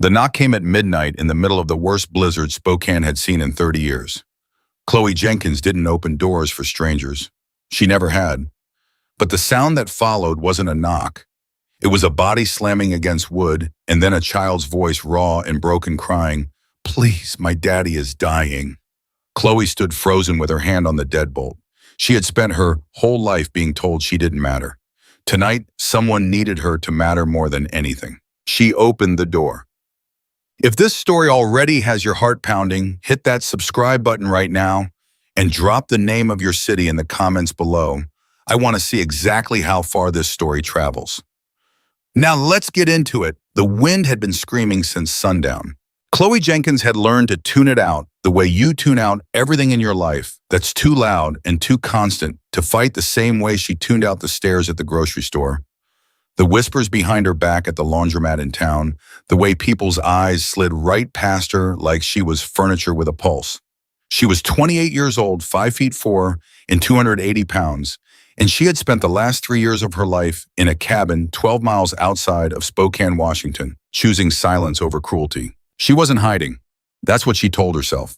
The knock came at midnight in the middle of the worst blizzard Spokane had seen in 30 years. Chloe Jenkins didn't open doors for strangers. She never had. But the sound that followed wasn't a knock. It was a body slamming against wood, and then a child's voice, raw and broken, crying, "Please, my daddy is dying." Chloe stood frozen with her hand on the deadbolt. She had spent her whole life being told she didn't matter. Tonight, someone needed her to matter more than anything. She opened the door. If this story already has your heart pounding, hit that subscribe button right now and drop the name of your city in the comments below. I want to see exactly how far this story travels. Now let's get into it. The wind had been screaming since sundown. Chloe Jenkins had learned to tune it out the way you tune out everything in your life that's too loud and too constant, to fight the same way she tuned out the stares at the grocery store, the whispers behind her back at the laundromat in town, the way people's eyes slid right past her like she was furniture with a pulse. She was 28 years old, 5'4" and 280 pounds, and she had spent the last 3 years of her life in a cabin 12 miles outside of Spokane, Washington, choosing silence over cruelty. She wasn't hiding. That's what she told herself.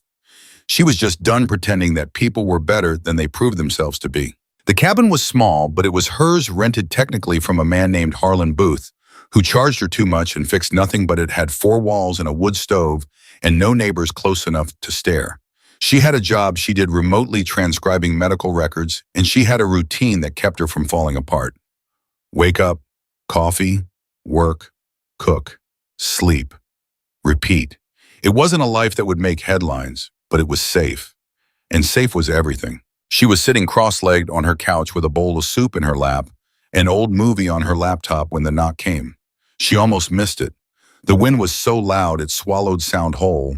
She was just done pretending that people were better than they proved themselves to be. The cabin was small, but it was hers, rented technically from a man named Harlan Booth, who charged her too much and fixed nothing, but it had 4 walls and a wood stove and no neighbors close enough to stare. She had a job she did remotely, transcribing medical records, and she had a routine that kept her from falling apart. Wake up, coffee, work, cook, sleep, repeat. It wasn't a life that would make headlines, but it was safe. And safe was everything. She was sitting cross-legged on her couch with a bowl of soup in her lap, an old movie on her laptop when the knock came. She almost missed it. The wind was so loud it swallowed sound whole.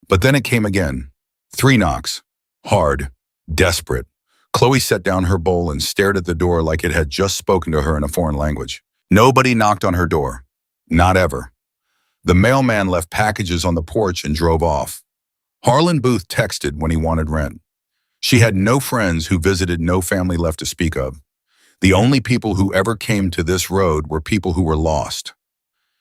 But then it came again. 3 knocks. Hard. Desperate. Chloe set down her bowl and stared at the door like it had just spoken to her in a foreign language. Nobody knocked on her door. Not ever. The mailman left packages on the porch and drove off. Harlan Booth texted when he wanted rent. She had no friends who visited, no family left to speak of. The only people who ever came to this road were people who were lost.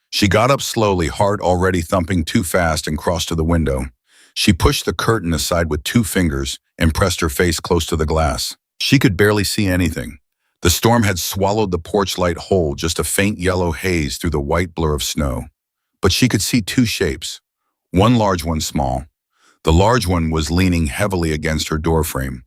She got up slowly, heart already thumping too fast, and crossed to the window. She pushed the curtain aside with 2 fingers and pressed her face close to the glass. She could barely see anything. The storm had swallowed the porch light whole, just a faint yellow haze through the white blur of snow. But she could see 2 shapes, one large, one small. The large one was leaning heavily against her doorframe.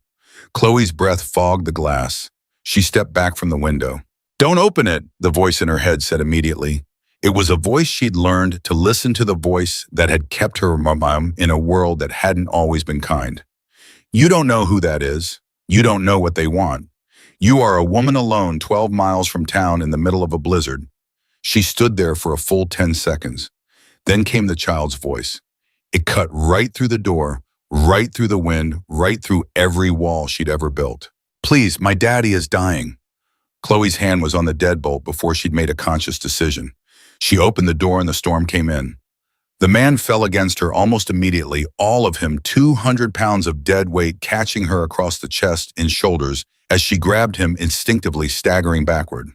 Chloe's breath fogged the glass. She stepped back from the window. "Don't open it," the voice in her head said immediately. It was a voice she'd learned to listen to, the voice that had kept her mom in a world that hadn't always been kind. "You don't know who that is. You don't know what they want. You are a woman alone 12 miles from town in the middle of a blizzard." She stood there for a full 10 seconds. Then came the child's voice. It cut right through the door, right through the wind, right through every wall she'd ever built. "Please, my daddy is dying." Chloe's hand was on the deadbolt before she'd made a conscious decision. She opened the door and the storm came in. The man fell against her almost immediately, all of him 200 pounds of dead weight catching her across the chest and shoulders as she grabbed him, instinctively staggering backward.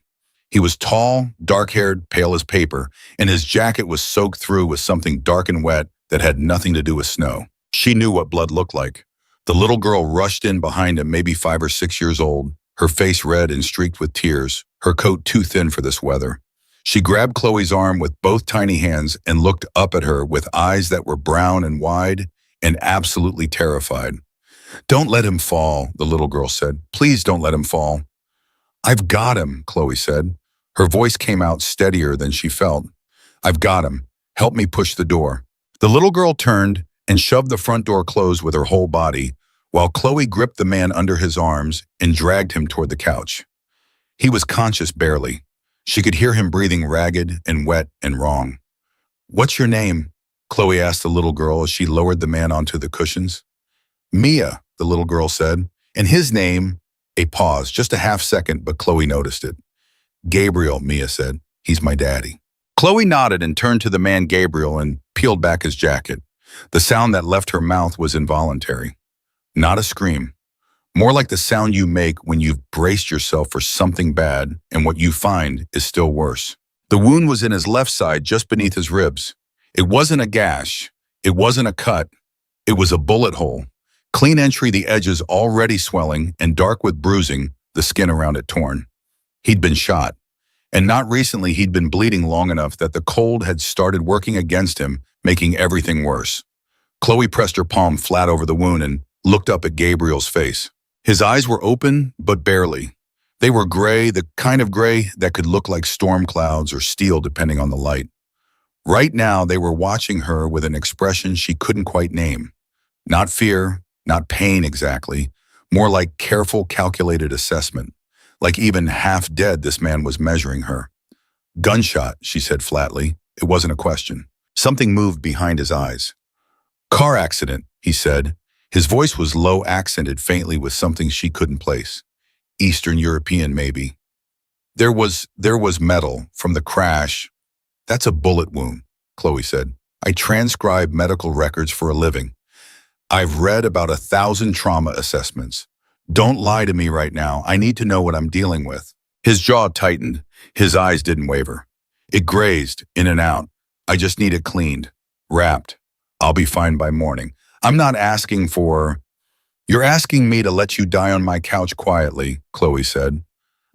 He was tall, dark-haired, pale as paper, and his jacket was soaked through with something dark and wet that had nothing to do with snow. She knew what blood looked like. The little girl rushed in behind him, maybe 5 or 6 years old, her face red and streaked with tears, her coat too thin for this weather. She grabbed Chloe's arm with both tiny hands and looked up at her with eyes that were brown and wide and absolutely terrified. "Don't let him fall," the little girl said. "Please don't let him fall." "I've got him," Chloe said. Her voice came out steadier than she felt. "I've got him. Help me push the door." The little girl turned and shoved the front door closed with her whole body, while Chloe gripped the man under his arms and dragged him toward the couch. He was conscious barely. She could hear him breathing ragged and wet and wrong. "What's your name?" Chloe asked the little girl as she lowered the man onto the cushions. "Mia," the little girl said. "And his name—" A pause, just a half second, but Chloe noticed it. "Gabriel," Mia said. "He's my daddy." Chloe nodded and turned to the man Gabriel and peeled back his jacket. The sound that left her mouth was involuntary. Not a scream. More like the sound you make when you've braced yourself for something bad and what you find is still worse. The wound was in his left side, just beneath his ribs. It wasn't a gash. It wasn't a cut. It was a bullet hole. Clean entry, the edges already swelling and dark with bruising, the skin around it torn. He'd been shot. And not recently, he'd been bleeding long enough that the cold had started working against him, making everything worse. Chloe pressed her palm flat over the wound and looked up at Gabriel's face. His eyes were open, but barely. They were gray, the kind of gray that could look like storm clouds or steel depending on the light. Right now, they were watching her with an expression she couldn't quite name. Not fear, not pain exactly, more like careful, calculated assessment. Like even half dead, this man was measuring her. Gunshot, she said flatly. It wasn't a question. Something moved behind his eyes. Car accident, he said. His voice was low, accented faintly with something she couldn't place. Eastern European, maybe. There was metal from the crash. That's a bullet wound, Chloe said. I transcribe medical records for a living. I've read about 1,000 trauma assessments. Don't lie to me right now. I need to know what I'm dealing with. His jaw tightened. His eyes didn't waver. It grazed, in and out. I just need it cleaned, wrapped. I'll be fine by morning. I'm not asking for... You're asking me to let you die on my couch quietly, Chloe said.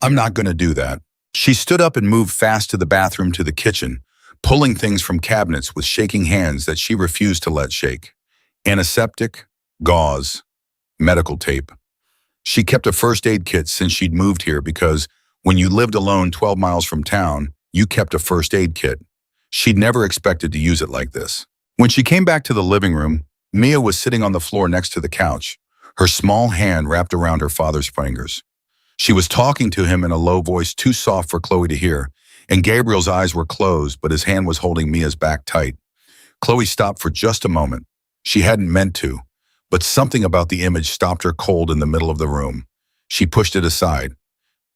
I'm not going to do that. She stood up and moved fast to the bathroom to the kitchen, pulling things from cabinets with shaking hands that she refused to let shake. Antiseptic, gauze, medical tape. She kept a first aid kit since she'd moved here because when you lived alone 12 miles from town, you kept a first aid kit. She'd never expected to use it like this. When she came back to the living room, Mia was sitting on the floor next to the couch, her small hand wrapped around her father's fingers. She was talking to him in a low voice too soft for Chloe to hear, and Gabriel's eyes were closed, but his hand was holding Mia's back tight. Chloe stopped for just a moment. She hadn't meant to, but something about the image stopped her cold in the middle of the room. She pushed it aside.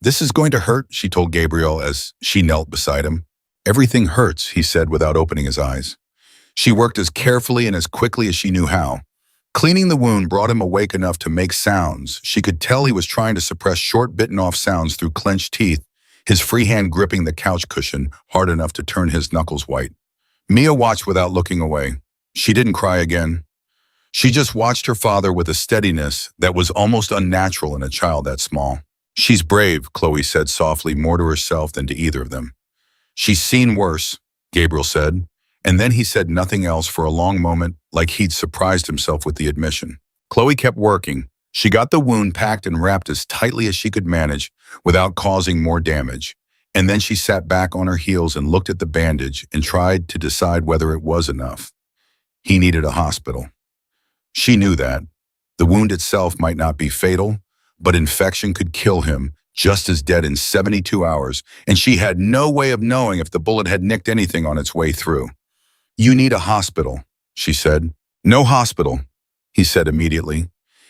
This is going to hurt, she told Gabriel as she knelt beside him. Everything hurts, he said without opening his eyes. She worked as carefully and as quickly as she knew how. Cleaning the wound brought him awake enough to make sounds. She could tell he was trying to suppress short, bitten-off sounds through clenched teeth, his free hand gripping the couch cushion hard enough to turn his knuckles white. Mia watched without looking away. She didn't cry again. She just watched her father with a steadiness that was almost unnatural in a child that small. She's brave, Chloe said softly, more to herself than to either of them. She's seen worse, Gabriel said, and then he said nothing else for a long moment, like he'd surprised himself with the admission. Chloe kept working. She got the wound packed and wrapped as tightly as she could manage without causing more damage. And then she sat back on her heels and looked at the bandage and tried to decide whether it was enough. He needed a hospital. She knew that. The wound itself might not be fatal, but infection could kill him, just as dead in 72 hours, and she had no way of knowing if the bullet had nicked anything on its way through. You need a hospital, she said. No hospital, he said immediately.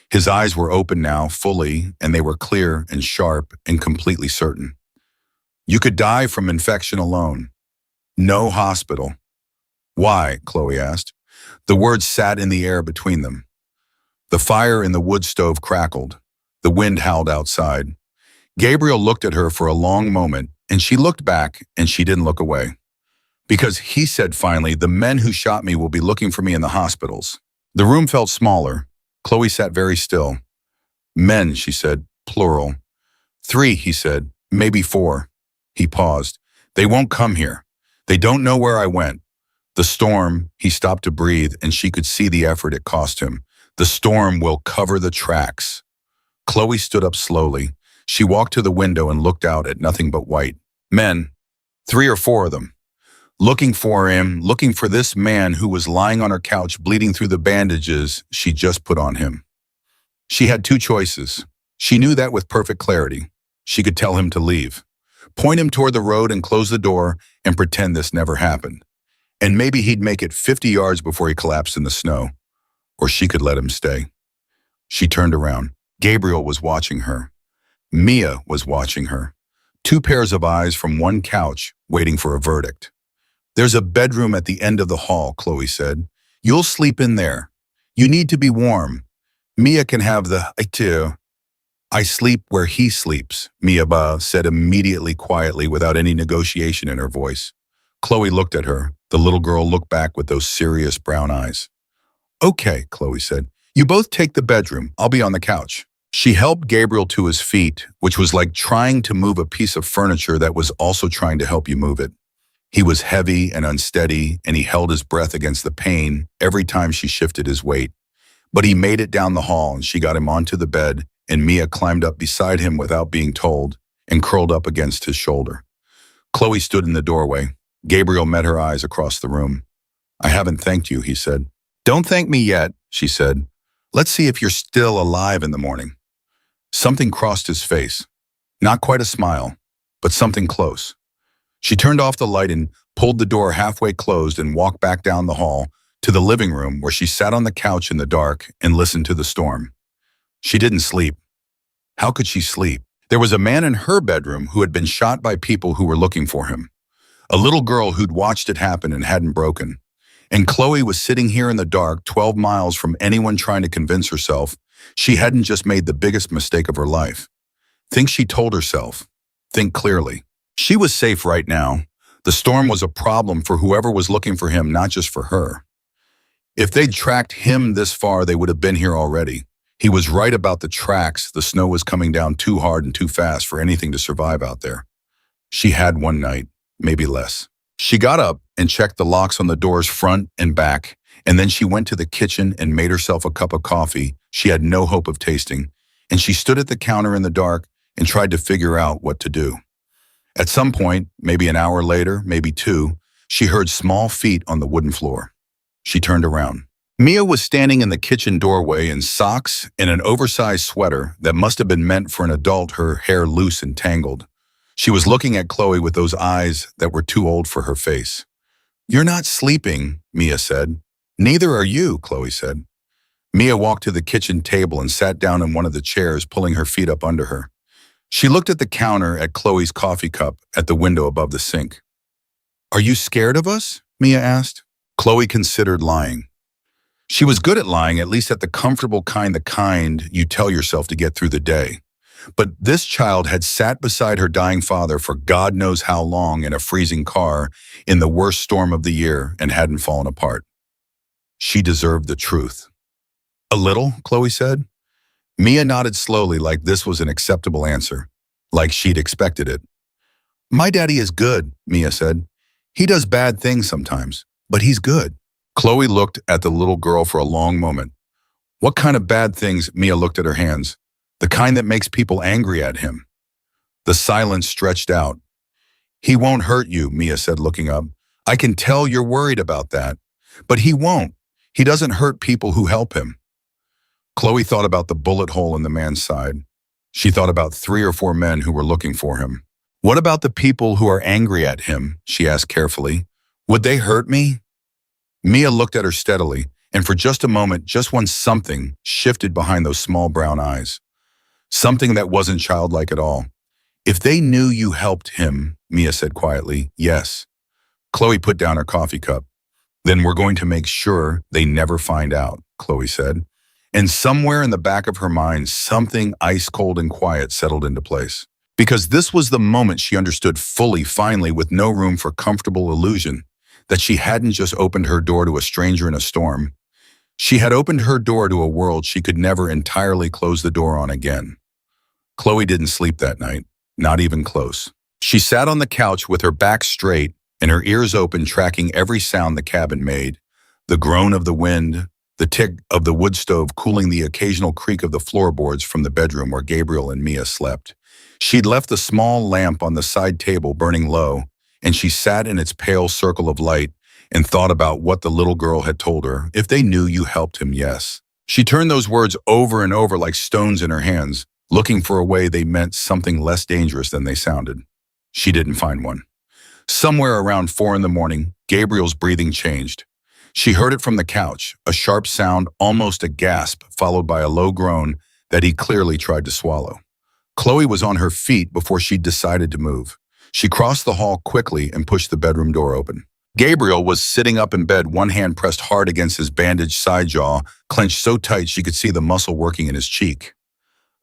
His eyes were open now, fully, and they were clear and sharp and completely certain. You could die from infection alone. No hospital. Why? Chloe asked. The words sat in the air between them. The fire in the wood stove crackled. The wind howled outside. Gabriel looked at her for a long moment, and she looked back, and she didn't look away. Because he said finally, the men who shot me will be looking for me in the hospitals. The room felt smaller. Chloe sat very still. Men, she said, plural. 3, he said, maybe 4. He paused. They won't come here. They don't know where I went. The storm, he stopped to breathe, and she could see the effort it cost him. The storm will cover the tracks. Chloe stood up slowly. She walked to the window and looked out at nothing but white. Men, 3 or 4 of them. Looking for him, looking for this man who was lying on her couch bleeding through the bandages she just put on him. She had 2 choices. She knew that with perfect clarity. She could tell him to leave, point him toward the road and close the door and pretend this never happened. And maybe he'd make it 50 yards before he collapsed in the snow. Or she could let him stay. She turned around. Gabriel was watching her. Mia was watching her. 2 pairs of eyes from one couch waiting for a verdict. There's a bedroom at the end of the hall, Chloe said. You'll sleep in there. You need to be warm. Mia can have the too. I sleep where he sleeps, Mia said immediately quietly without any negotiation in her voice. Chloe looked at her. The little girl looked back with those serious brown eyes. Okay, Chloe said. You both take the bedroom. I'll be on the couch. She helped Gabriel to his feet, which was like trying to move a piece of furniture that was also trying to help you move it. He was heavy and unsteady, and he held his breath against the pain every time she shifted his weight. But he made it down the hall, and she got him onto the bed, and Mia climbed up beside him without being told and curled up against his shoulder. Chloe stood in the doorway. Gabriel met her eyes across the room. I haven't thanked you, he said. Don't thank me yet, she said. Let's see if you're still alive in the morning. Something crossed his face. Not quite a smile, but something close. She turned off the light and pulled the door halfway closed and walked back down the hall to the living room where she sat on the couch in the dark and listened to the storm. She didn't sleep. How could she sleep? There was a man in her bedroom who had been shot by people who were looking for him. A little girl who'd watched it happen and hadn't broken. And Chloe was sitting here in the dark, 12 miles from anyone trying to convince herself she hadn't just made the biggest mistake of her life. Think she told herself. Think clearly. She was safe right now. The storm was a problem for whoever was looking for him, not just for her. If they'd tracked him this far, they would have been here already. He was right about the tracks. The snow was coming down too hard and too fast for anything to survive out there. She had one night, maybe less. She got up and checked the locks on the doors front and back, and then she went to the kitchen and made herself a cup of coffee she had no hope of tasting, and she stood at the counter in the dark and tried to figure out what to do. At some point, maybe an hour later, maybe two, she heard small feet on the wooden floor. She turned around. Mia was standing in the kitchen doorway in socks and an oversized sweater that must have been meant for an adult, her hair loose and tangled. She was looking at Chloe with those eyes that were too old for her face. You're not sleeping, Mia said. Neither are you, Chloe said. Mia walked to the kitchen table and sat down in one of the chairs, pulling her feet up under her. She looked at the counter, at Chloe's coffee cup, at the window above the sink. Are you scared of us? Mia asked. Chloe considered lying. She was good at lying, at least at the comfortable kind, the kind you tell yourself to get through the day. But this child had sat beside her dying father for God knows how long in a freezing car in the worst storm of the year and hadn't fallen apart. She deserved the truth. A little, Chloe said. Mia nodded slowly, like this was an acceptable answer, like she'd expected it. My daddy is good, Mia said. He does bad things sometimes, but he's good. Chloe looked at the little girl for a long moment. What kind of bad things? Mia looked at her hands. The kind that makes people angry at him. The silence stretched out. He won't hurt you, Mia said, looking up. I can tell you're worried about that. But he won't. He doesn't hurt people who help him. Chloe thought about the bullet hole in the man's side. She thought about 3 or 4 men who were looking for him. What about the people who are angry at him? She asked carefully. Would they hurt me? Mia looked at her steadily, and for just a moment, just when something shifted behind those small brown eyes. Something that wasn't childlike at all. If they knew you helped him, Mia said quietly, yes. Chloe put down her coffee cup. Then we're going to make sure they never find out, Chloe said. And somewhere in the back of her mind, something ice cold and quiet settled into place. Because this was the moment she understood fully, finally, with no room for comfortable illusion, that she hadn't just opened her door to a stranger in a storm. She had opened her door to a world she could never entirely close the door on again. Chloe didn't sleep that night, not even close. She sat on the couch with her back straight and her ears open, tracking every sound the cabin made. The groan of the wind, the tick of the wood stove cooling, the occasional creak of the floorboards from the bedroom where Gabriel and Mia slept. She'd left the small lamp on the side table burning low, and she sat in its pale circle of light and thought about what the little girl had told her. If they knew you helped him, yes. She turned those words over and over like stones in her hands, looking for a way they meant something less dangerous than they sounded. She didn't find one. Somewhere around 4 in the morning, Gabriel's breathing changed. She heard it from the couch, a sharp sound, almost a gasp, followed by a low groan that he clearly tried to swallow. Chloe was on her feet before she'd decided to move. She crossed the hall quickly and pushed the bedroom door open. Gabriel was sitting up in bed, one hand pressed hard against his bandaged side jaw, clenched so tight she could see the muscle working in his cheek.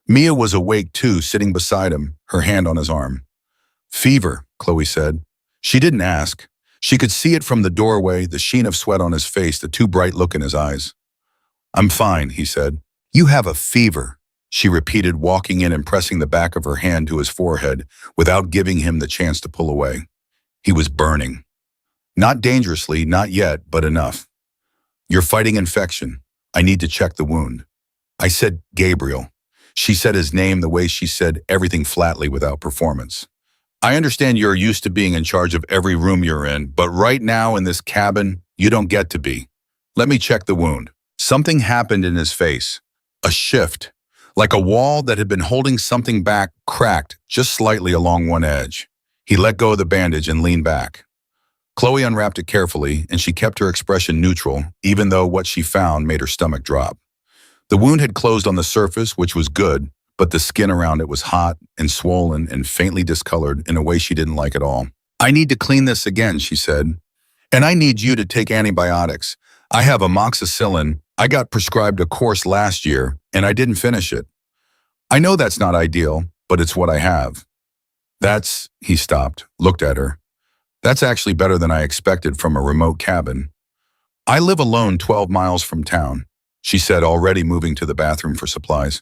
Mia was awake too, sitting beside him, her hand on his arm. Fever, Chloe said. She didn't ask. She could see it from the doorway, the sheen of sweat on his face, the too bright look in his eyes. "I'm fine," he said. "You have a fever," she repeated, walking in and pressing the back of her hand to his forehead without giving him the chance to pull away. He was burning. Not dangerously, not yet, but enough. "You're fighting infection. I need to check the wound." I said Gabriel. She said his name the way she said everything flatly without performance. "I understand you're used to being in charge of every room you're in, but right now in this cabin, you don't get to be. Let me check the wound." Something happened in his face. A shift. Like a wall that had been holding something back cracked just slightly along one edge. He let go of the bandage and leaned back. Chloe unwrapped it carefully, and she kept her expression neutral, even though what she found made her stomach drop. The wound had closed on the surface, which was good, but the skin around it was hot and swollen and faintly discolored in a way she didn't like at all. "I need to clean this again," she said. "And I need you to take antibiotics. I have amoxicillin. I got prescribed a course last year, and I didn't finish it. I know that's not ideal, but it's what I have." He stopped, looked at her. "That's actually better than I expected from a remote cabin." "I live alone 12 miles from town," she said, already moving to the bathroom for supplies.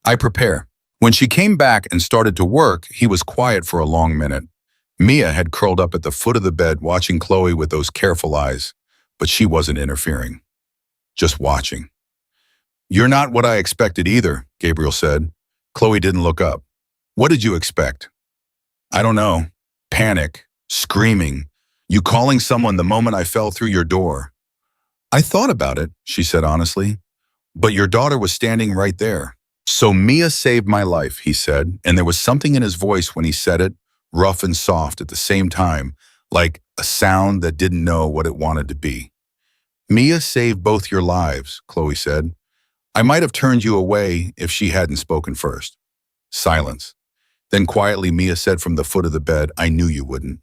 "I prepare." When she came back and started to work, he was quiet for a long minute. Mia had curled up at the foot of the bed watching Chloe with those careful eyes, but she wasn't interfering. Just watching. "You're not what I expected either," Gabriel said. Chloe didn't look up. "What did you expect?" "I don't know. Panic. Screaming. You calling someone the moment I fell through your door." "I thought about it," she said honestly. "But your daughter was standing right there." "So Mia saved my life," he said, and there was something in his voice when he said it, rough and soft at the same time, like a sound that didn't know what it wanted to be. "Mia saved both your lives," Chloe said. "I might have turned you away if she hadn't spoken first." Silence. Then quietly Mia said from the foot of the bed, "I knew you wouldn't."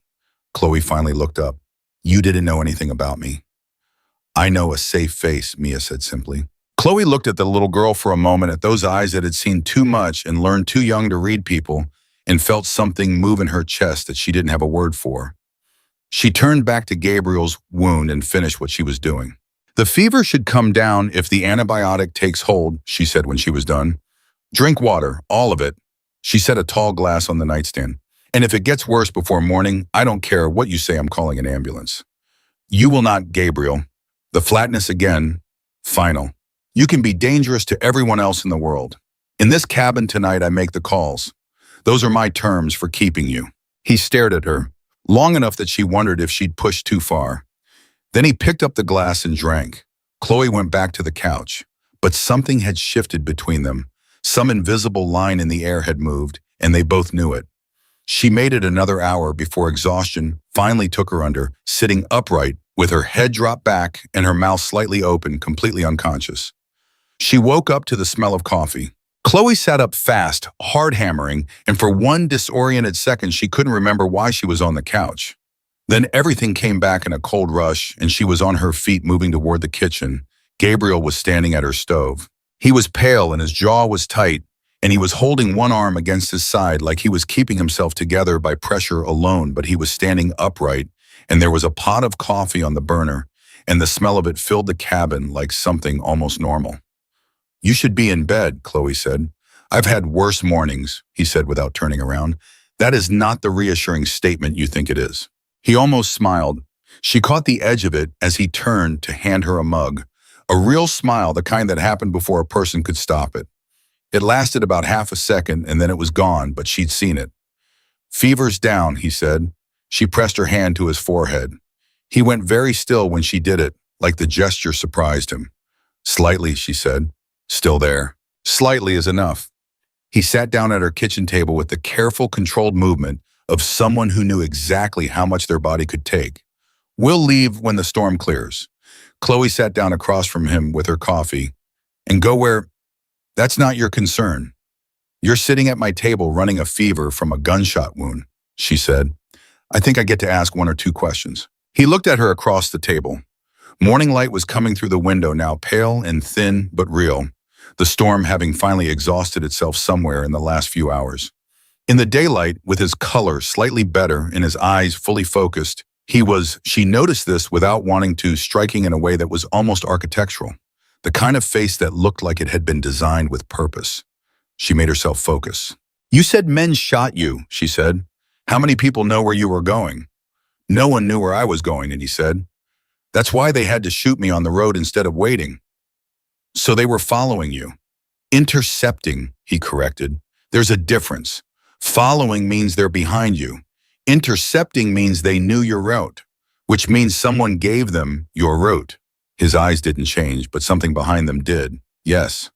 Chloe finally looked up. "You didn't know anything about me." "I know a safe face," Mia said simply. Chloe looked at the little girl for a moment, at those eyes that had seen too much and learned too young to read people, and felt something move in her chest that she didn't have a word for. She turned back to Gabriel's wound and finished what she was doing. "The fever should come down if the antibiotic takes hold," she said when she was done. "Drink water, all of it." She set a tall glass on the nightstand. "And if it gets worse before morning, I don't care what you say, I'm calling an ambulance." "You will not, Gabriel." The flatness again, final. "You can be dangerous to everyone else in the world. In this cabin tonight, I make the calls. Those are my terms for keeping you." He stared at her, long enough that she wondered if she'd pushed too far. Then he picked up the glass and drank. Chloe went back to the couch, but something had shifted between them. Some invisible line in the air had moved, and they both knew it. She made it another hour before exhaustion finally took her under, sitting upright with her head dropped back and her mouth slightly open, completely unconscious. She woke up to the smell of coffee. Chloe sat up fast, hard hammering, and for one disoriented second she couldn't remember why she was on the couch. Then everything came back in a cold rush, and she was on her feet moving toward the kitchen. Gabriel was standing at her stove. He was pale and his jaw was tight, and he was holding one arm against his side like he was keeping himself together by pressure alone, but he was standing upright, and there was a pot of coffee on the burner, and the smell of it filled the cabin like something almost normal. "You should be in bed," Chloe said. "I've had worse mornings," he said without turning around. "That is not the reassuring statement you think it is." He almost smiled. She caught the edge of it as he turned to hand her a mug. A real smile, the kind that happened before a person could stop it. It lasted about half a second, and then it was gone, but she'd seen it. "Fever's down," he said. She pressed her hand to his forehead. He went very still when she did it, like the gesture surprised him. "Slightly," she said. "Still there." Slightly is enough. He sat down at her kitchen table with the careful, controlled movement of someone who knew exactly how much their body could take. "We'll leave when the storm clears." Chloe sat down across from him with her coffee. "And go where? That's not your concern. You're sitting at my table running a fever from a gunshot wound," she said. "I think I get to ask one or two questions." He looked at her across the table. Morning light was coming through the window, now pale and thin but real, the storm having finally exhausted itself somewhere in the last few hours. In the daylight, with his color slightly better and his eyes fully focused, She noticed this without wanting to, striking in a way that was almost architectural, the kind of face that looked like it had been designed with purpose. She made herself focus. You said men shot you, she said. How many people know where you were going? No one knew where I was going, and he said. That's why they had to shoot me on the road instead of waiting. So they were following you. Intercepting, he corrected. There's a difference. Following means they're behind you. Intercepting means they knew your route, which means someone gave them your route. His eyes didn't change, but something behind them did. Yes.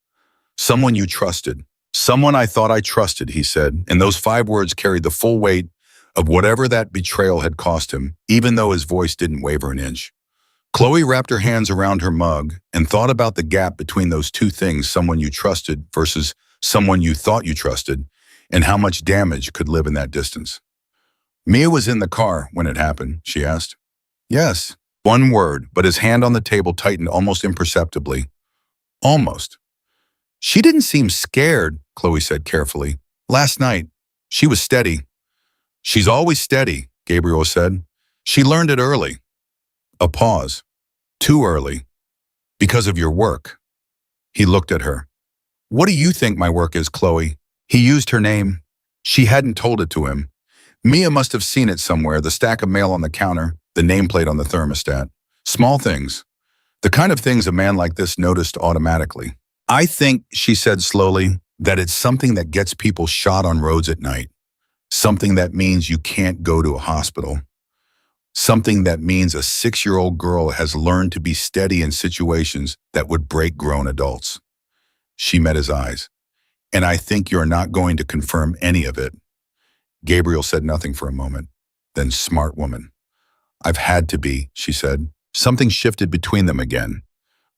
Someone you trusted. Someone I thought I trusted, he said, and those 5 words carried the full weight of whatever that betrayal had cost him, even though his voice didn't waver an inch. Chloe wrapped her hands around her mug and thought about the gap between those two things, someone you trusted versus someone you thought you trusted, and how much damage could live in that distance. Mia was in the car when it happened, she asked. Yes, one word, but his hand on the table tightened almost imperceptibly. Almost. She didn't seem scared, Chloe said carefully. Last night, she was steady. She's always steady, Gabriel said. She learned it early. A pause. Too early. Because of your work. He looked at her. What do you think my work is, Chloe? He used her name. She hadn't told it to him. Mia must have seen it somewhere, the stack of mail on the counter, the nameplate on the thermostat. Small things. The kind of things a man like this noticed automatically. I think, she said slowly, that it's something that gets people shot on roads at night. Something that means you can't go to a hospital. Something that means a 6-year-old girl has learned to be steady in situations that would break grown adults. She met his eyes. And I think you're not going to confirm any of it. Gabriel said nothing for a moment. Then, smart woman. I've had to be, she said. Something shifted between them again.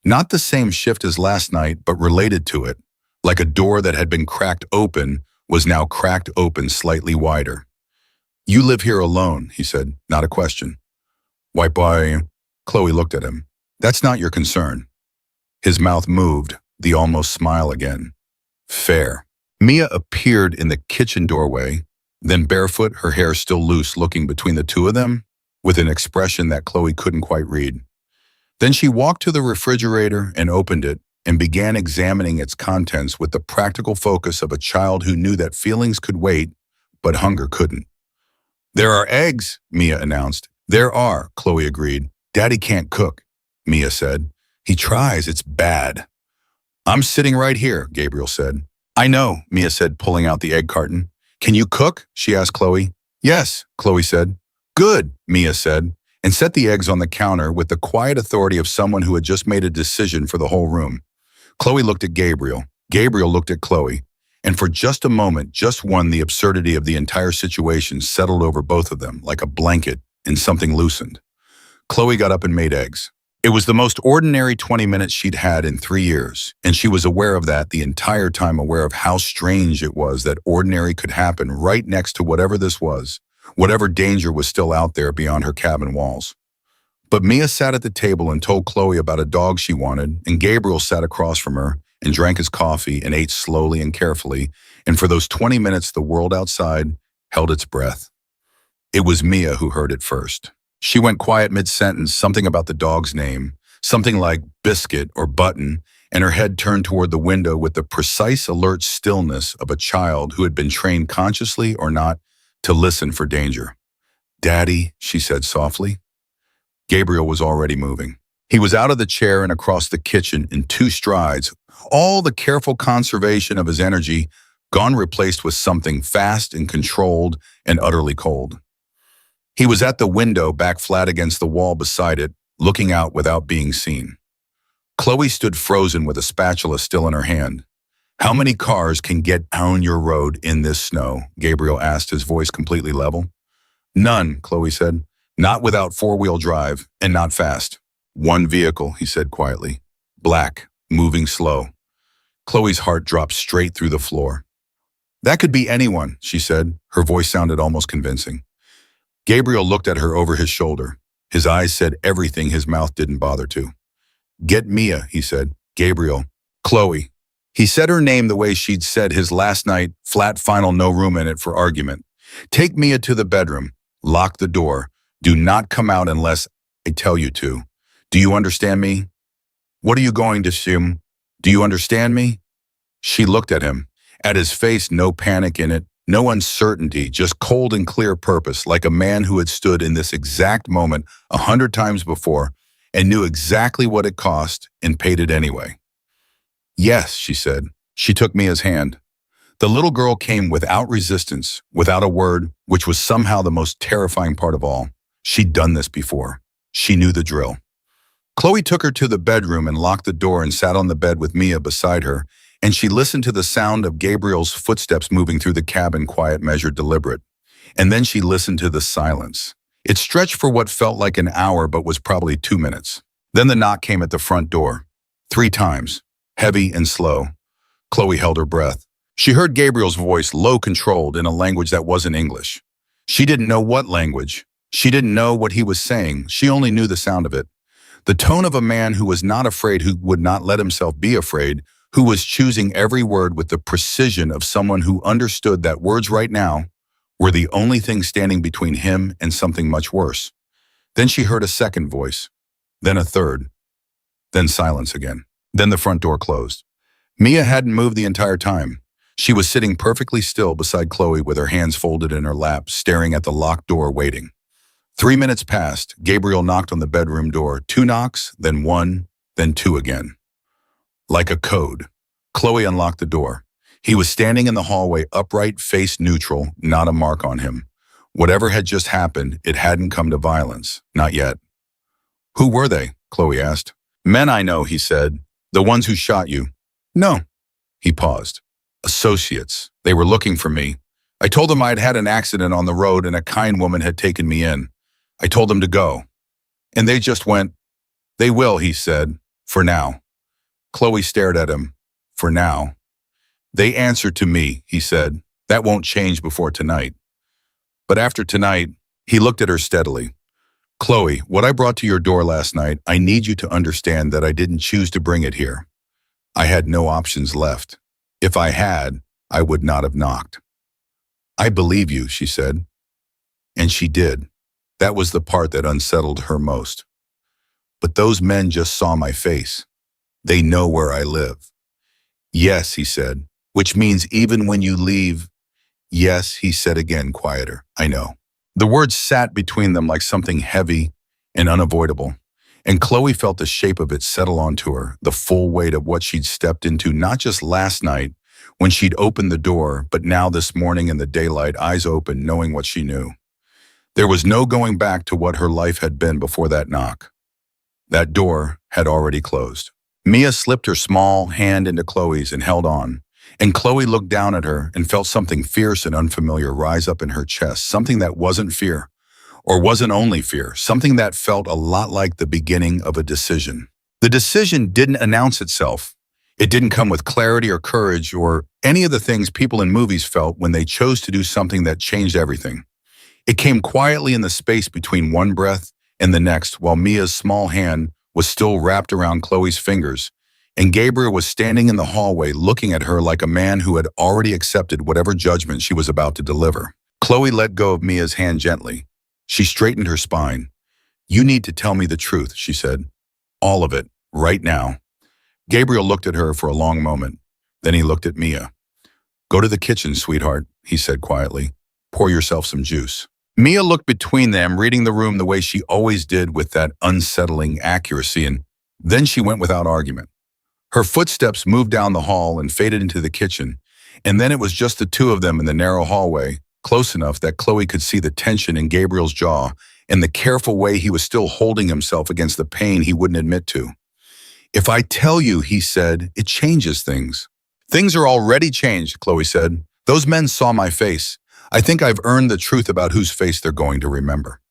Not the same shift as last night, but related to it. Like a door that had been cracked open was now cracked open slightly wider. You live here alone, he said, not a question. Why, boy, Chloe looked at him. That's not your concern. His mouth moved, the almost smile again. Fair. Mia appeared in the kitchen doorway, then barefoot, her hair still loose, looking between the two of them with an expression that Chloe couldn't quite read. Then she walked to the refrigerator and opened it and began examining its contents with the practical focus of a child who knew that feelings could wait, but hunger couldn't. There are eggs, Mia announced. There are, Chloe agreed. Daddy can't cook, Mia said. He tries, it's bad. I'm sitting right here, Gabriel said. I know, Mia said, pulling out the egg carton. Can you cook? She asked Chloe. Yes, Chloe said. Good, Mia said, and set the eggs on the counter with the quiet authority of someone who had just made a decision for the whole room. Chloe looked at Gabriel. Gabriel looked at Chloe. And for just a moment, just one, the absurdity of the entire situation settled over both of them like a blanket and something loosened. Chloe got up and made eggs. It was the most ordinary 20 minutes she'd had in 3 years, and she was aware of that the entire time, aware of how strange it was that ordinary could happen right next to whatever this was, whatever danger was still out there beyond her cabin walls. But Mia sat at the table and told Chloe about a dog she wanted, and Gabriel sat across from her and drank his coffee and ate slowly and carefully, and for those 20 minutes the world outside held its breath. It was Mia who heard it first. She went quiet mid-sentence, something about the dog's name, something like Biscuit or Button, and her head turned toward the window with the precise, alert stillness of a child who had been trained consciously or not to listen for danger. Daddy, she said softly. Gabriel was already moving. He was out of the chair and across the kitchen in 2 strides, all the careful conservation of his energy gone, replaced with something fast and controlled and utterly cold. He was at the window, back flat against the wall beside it, looking out without being seen. Chloe stood frozen with a spatula still in her hand. How many cars can get down your road in this snow? Gabriel asked, his voice completely level. None, Chloe said. Not without 4-wheel drive, and not fast. 1 vehicle, he said quietly. Black, moving slow. Chloe's heart dropped straight through the floor. That could be anyone, she said. Her voice sounded almost convincing. Gabriel looked at her over his shoulder. His eyes said everything his mouth didn't bother to. Get Mia, he said. Gabriel. Chloe. He said her name the way she'd said his last night, flat, final, no room in it for argument. Take Mia to the bedroom. Lock the door. Do not come out unless I tell you to. Do you understand me? What are you going to assume? Do you understand me? She looked at him. At his face, no panic in it, no uncertainty, just cold and clear purpose, like a man who had stood in this exact moment 100 times before and knew exactly what it cost and paid it anyway. Yes, she said. She took Mia's hand. The little girl came without resistance, without a word, which was somehow the most terrifying part of all. She'd done this before. She knew the drill. Chloe took her to the bedroom and locked the door and sat on the bed with Mia beside her, and she listened to the sound of Gabriel's footsteps moving through the cabin, quiet, measured, deliberate. And then she listened to the silence. It stretched for what felt like an hour but was probably 2 minutes. Then the knock came at the front door. 3 times, heavy and slow. Chloe held her breath. She heard Gabriel's voice, low, controlled, in a language that wasn't English. She didn't know what language. She didn't know what he was saying. She only knew the sound of it. The tone of a man who was not afraid, who would not let himself be afraid, who was choosing every word with the precision of someone who understood that words right now were the only thing standing between him and something much worse. Then she heard a second voice, then a third, then silence again. Then the front door closed. Mia hadn't moved the entire time. She was sitting perfectly still beside Chloe with her hands folded in her lap, staring at the locked door, waiting. 3 minutes passed. Gabriel knocked on the bedroom door. 2 knocks, then 1, then 2 again. Like a code. Chloe unlocked the door. He was standing in the hallway, upright, face neutral, not a mark on him. Whatever had just happened, it hadn't come to violence. Not yet. Who were they? Chloe asked. Men I know, he said. The ones who shot you. No. He paused. Associates. They were looking for me. I told them I'd had an accident on the road and a kind woman had taken me in. I told them to go. And they just went, they will, he said, for now. Chloe stared at him. For now. They answered to me, he said. That won't change before tonight. But after tonight, he looked at her steadily. Chloe, what I brought to your door last night, I need you to understand that I didn't choose to bring it here. I had no options left. If I had, I would not have knocked. I believe you, she said. And she did. That was the part that unsettled her most. But those men just saw my face. They know where I live. Yes, he said, which means even when you leave. Yes, he said again, quieter. I know. The words sat between them like something heavy and unavoidable, and Chloe felt the shape of it settle onto her, the full weight of what she'd stepped into, not just last night when she'd opened the door, but now this morning in the daylight, eyes open, knowing what she knew. There was no going back to what her life had been before that knock. That door had already closed. Mia slipped her small hand into Chloe's and held on, and Chloe looked down at her and felt something fierce and unfamiliar rise up in her chest, something that wasn't fear, or wasn't only fear, something that felt a lot like the beginning of a decision. The decision didn't announce itself. It didn't come with clarity or courage or any of the things people in movies felt when they chose to do something that changed everything. It came quietly in the space between one breath and the next, while Mia's small hand was still wrapped around Chloe's fingers, and Gabriel was standing in the hallway looking at her like a man who had already accepted whatever judgment she was about to deliver. Chloe let go of Mia's hand gently. She straightened her spine. You need to tell me the truth, she said. All of it, right now. Gabriel looked at her for a long moment. Then he looked at Mia. Go to the kitchen, sweetheart, he said quietly. Pour yourself some juice. Mia looked between them, reading the room the way she always did, with that unsettling accuracy, and then she went without argument. Her footsteps moved down the hall and faded into the kitchen, and then it was just the two of them in the narrow hallway, close enough that Chloe could see the tension in Gabriel's jaw and the careful way he was still holding himself against the pain he wouldn't admit to. If I tell you, he said, it changes things. Things are already changed, Chloe said. Those men saw my face. I think I've earned the truth about whose face they're going to remember.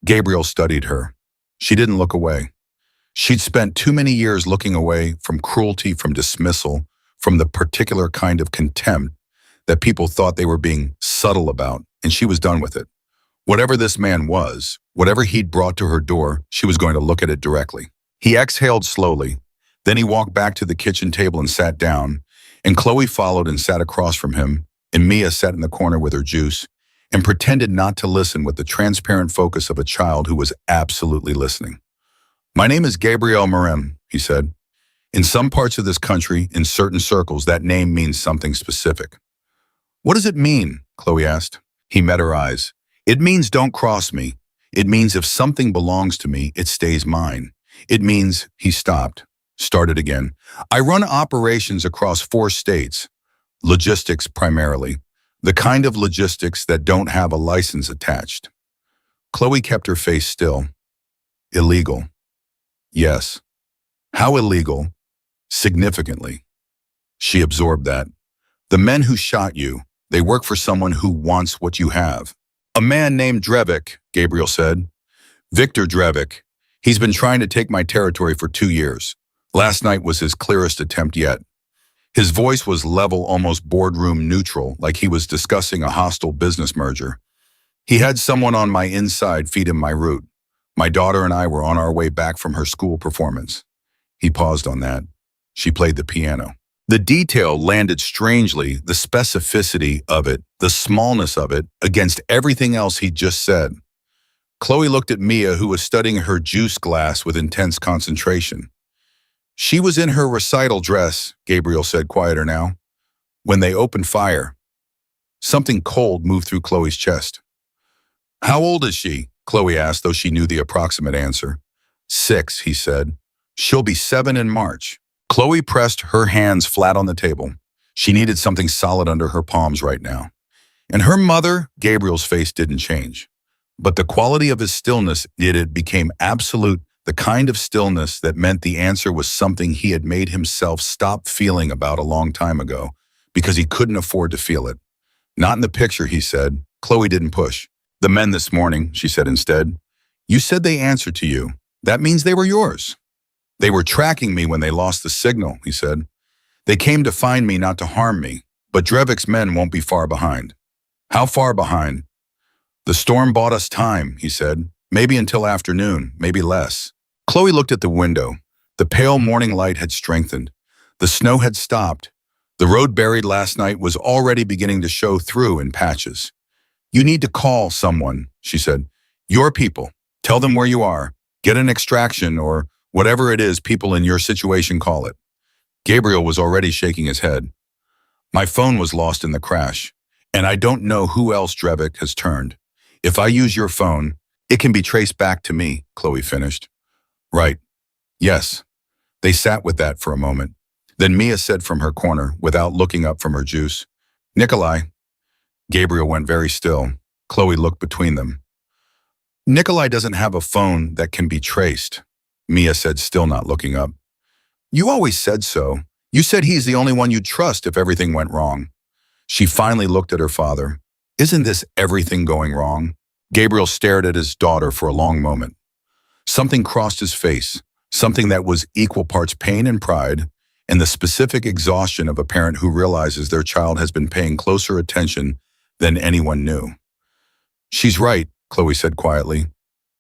Gabriel studied her. She didn't look away. She'd spent too many years looking away from cruelty, from dismissal, from the particular kind of contempt that people thought they were being subtle about, and she was done with it. Whatever this man was, whatever he'd brought to her door, she was going to look at it directly. He exhaled slowly. Then he walked back to the kitchen table and sat down, and Chloe followed and sat across from him, and Mia sat in the corner with her juice, and pretended not to listen with the transparent focus of a child who was absolutely listening. "My name is Gabriel Marin," he said. "In some parts of this country, in certain circles, that name means something specific." "What does it mean?" Chloe asked. He met her eyes. "It means don't cross me. It means if something belongs to me, it stays mine. It means," he stopped, started again. "I run operations across 4 states. Logistics primarily. The kind of logistics that don't have a license attached." Chloe kept her face still. "Illegal." "Yes." "How illegal?" "Significantly." She absorbed that. "The men who shot you, they work for someone who wants what you have." "A man named Drevik," Gabriel said. "Victor Drevik. He's been trying to take my territory for 2 years. Last night was his clearest attempt yet." His voice was level, almost boardroom neutral, like he was discussing a hostile business merger. "He had someone on my inside feed him my route. My daughter and I were on our way back from her school performance." He paused on that. She played the piano. The detail landed strangely, the specificity of it, the smallness of it, against everything else he'd just said. Chloe looked at Mia, who was studying her juice glass with intense concentration. "She was in her recital dress," Gabriel said, quieter now, "when they opened fire." Something cold moved through Chloe's chest. "How old is she?" Chloe asked, though she knew the approximate answer. 6, he said. "She'll be 7 in March." Chloe pressed her hands flat on the table. She needed something solid under her palms right now. "And her mother?" Gabriel's face didn't change. But the quality of his stillness it became absolute, the kind of stillness that meant the answer was something he had made himself stop feeling about a long time ago, because he couldn't afford to feel it. "Not in the picture," he said. Chloe didn't push. "The men this morning," she said instead. "You said they answered to you. That means they were yours." "They were tracking me when they lost the signal," he said. "They came to find me, not to harm me. But Drevik's men won't be far behind." "How far behind?" "The storm bought us time," he said. "Maybe until afternoon, maybe less." Chloe looked at the window. The pale morning light had strengthened. The snow had stopped. The road buried last night was already beginning to show through in patches. "You need to call someone," she said. "Your people. Tell them where you are. Get an extraction or whatever it is people in your situation call it." Gabriel was already shaking his head. "My phone was lost in the crash, and I don't know who else Drevik has turned. If I use your phone, it can be traced back to me," Chloe finished. "Right. Yes." They sat with that for a moment. Then Mia said from her corner, without looking up from her juice, "Nikolai." Gabriel went very still. Chloe looked between them. "Nikolai doesn't have a phone that can be traced," Mia said, still not looking up. "You always said so. You said he's the only one you'd trust if everything went wrong." She finally looked at her father. "Isn't this everything going wrong?" Gabriel stared at his daughter for a long moment. Something crossed his face, something that was equal parts pain and pride, and the specific exhaustion of a parent who realizes their child has been paying closer attention than anyone knew. "She's right," Chloe said quietly.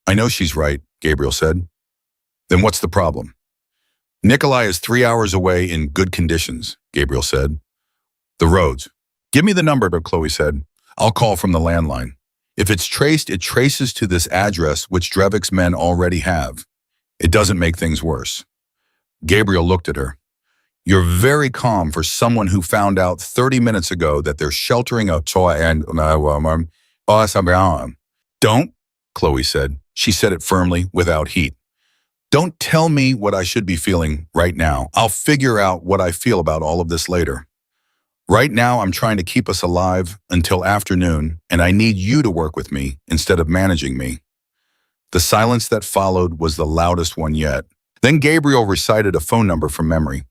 "I know she's right," Gabriel said. "Then what's the problem?" "Nikolai is 3 hours away in good conditions," Gabriel said. "The roads." "Give me the number," Chloe said. "I'll call from the landline. If it's traced, it traces to this address which Drevik's men already have. It doesn't make things worse." Gabriel looked at her. "You're very calm for someone who found out 30 minutes ago that they're sheltering a toy and Don't," Chloe said. She said it firmly, without heat. "Don't tell me what I should be feeling right now. I'll figure out what I feel about all of this later. Right now, I'm trying to keep us alive until afternoon, and I need you to work with me instead of managing me." The silence that followed was the loudest one yet. Then Gabriel recited a phone number from memory.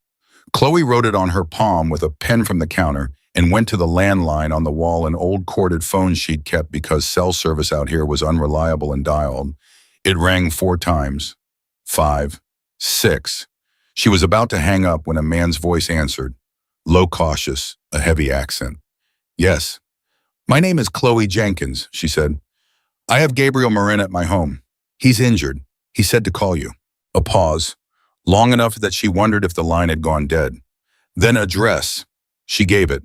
Chloe wrote it on her palm with a pen from the counter and went to the landline on the wall, an old corded phone she'd kept because cell service out here was unreliable, and dialed. It rang 4 times. 5. 6. She was about to hang up when a man's voice answered. Low, cautious, a heavy accent. "Yes." "My name is Chloe Jenkins," she said. "I have Gabriel Marin at my home. He's injured. He said to call you." A pause, long enough that she wondered if the line had gone dead. Then address. She gave it.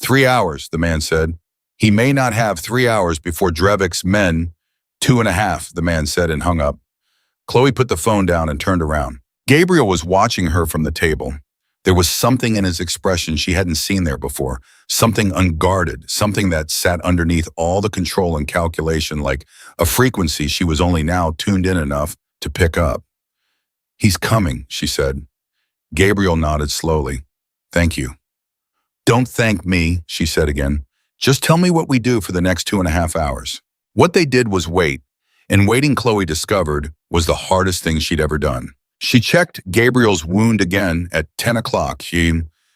3 hours, the man said. He may not have 3 hours before Drevik's men, 2.5, the man said and hung up. Chloe put the phone down and turned around. Gabriel was watching her from the table. There was something in his expression she hadn't seen there before, something unguarded, something that sat underneath all the control and calculation like a frequency she was only now tuned in enough to pick up. "He's coming," she said. Gabriel nodded slowly. "Thank you." "Don't thank me," she said again. "Just tell me what we do for the next 2.5 hours. What they did was wait, and waiting, Chloe discovered, was the hardest thing she'd ever done. She checked Gabriel's wound again at 10 o'clock.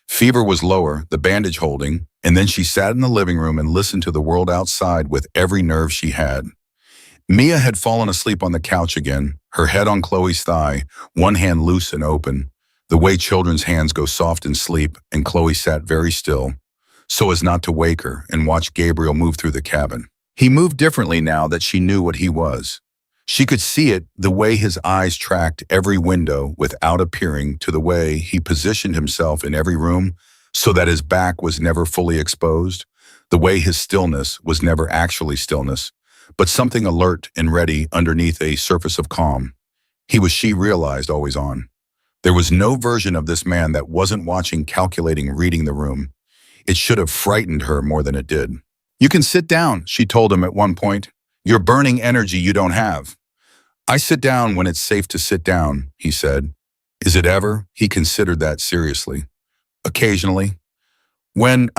Fever was lower, the bandage holding, and then she sat in the living room and listened to the world outside with every nerve she had. Mia had fallen asleep on the couch again, her head on Chloe's thigh, one hand loose and open, the way children's hands go soft in sleep, and Chloe sat very still, so as not to wake her, and watched Gabriel move through the cabin. He moved differently now that she knew what he was. She could see it, the way his eyes tracked every window without appearing, to the way he positioned himself in every room so that his back was never fully exposed, the way his stillness was never actually stillness, but something alert and ready underneath a surface of calm. He was, she realized, always on. There was no version of this man that wasn't watching, calculating, reading the room. It should have frightened her more than it did. "You can sit down," she told him at one point. "You're burning energy you don't have." "I sit down when it's safe to sit down," he said. "Is it ever?" He considered that seriously. "Occasionally." "When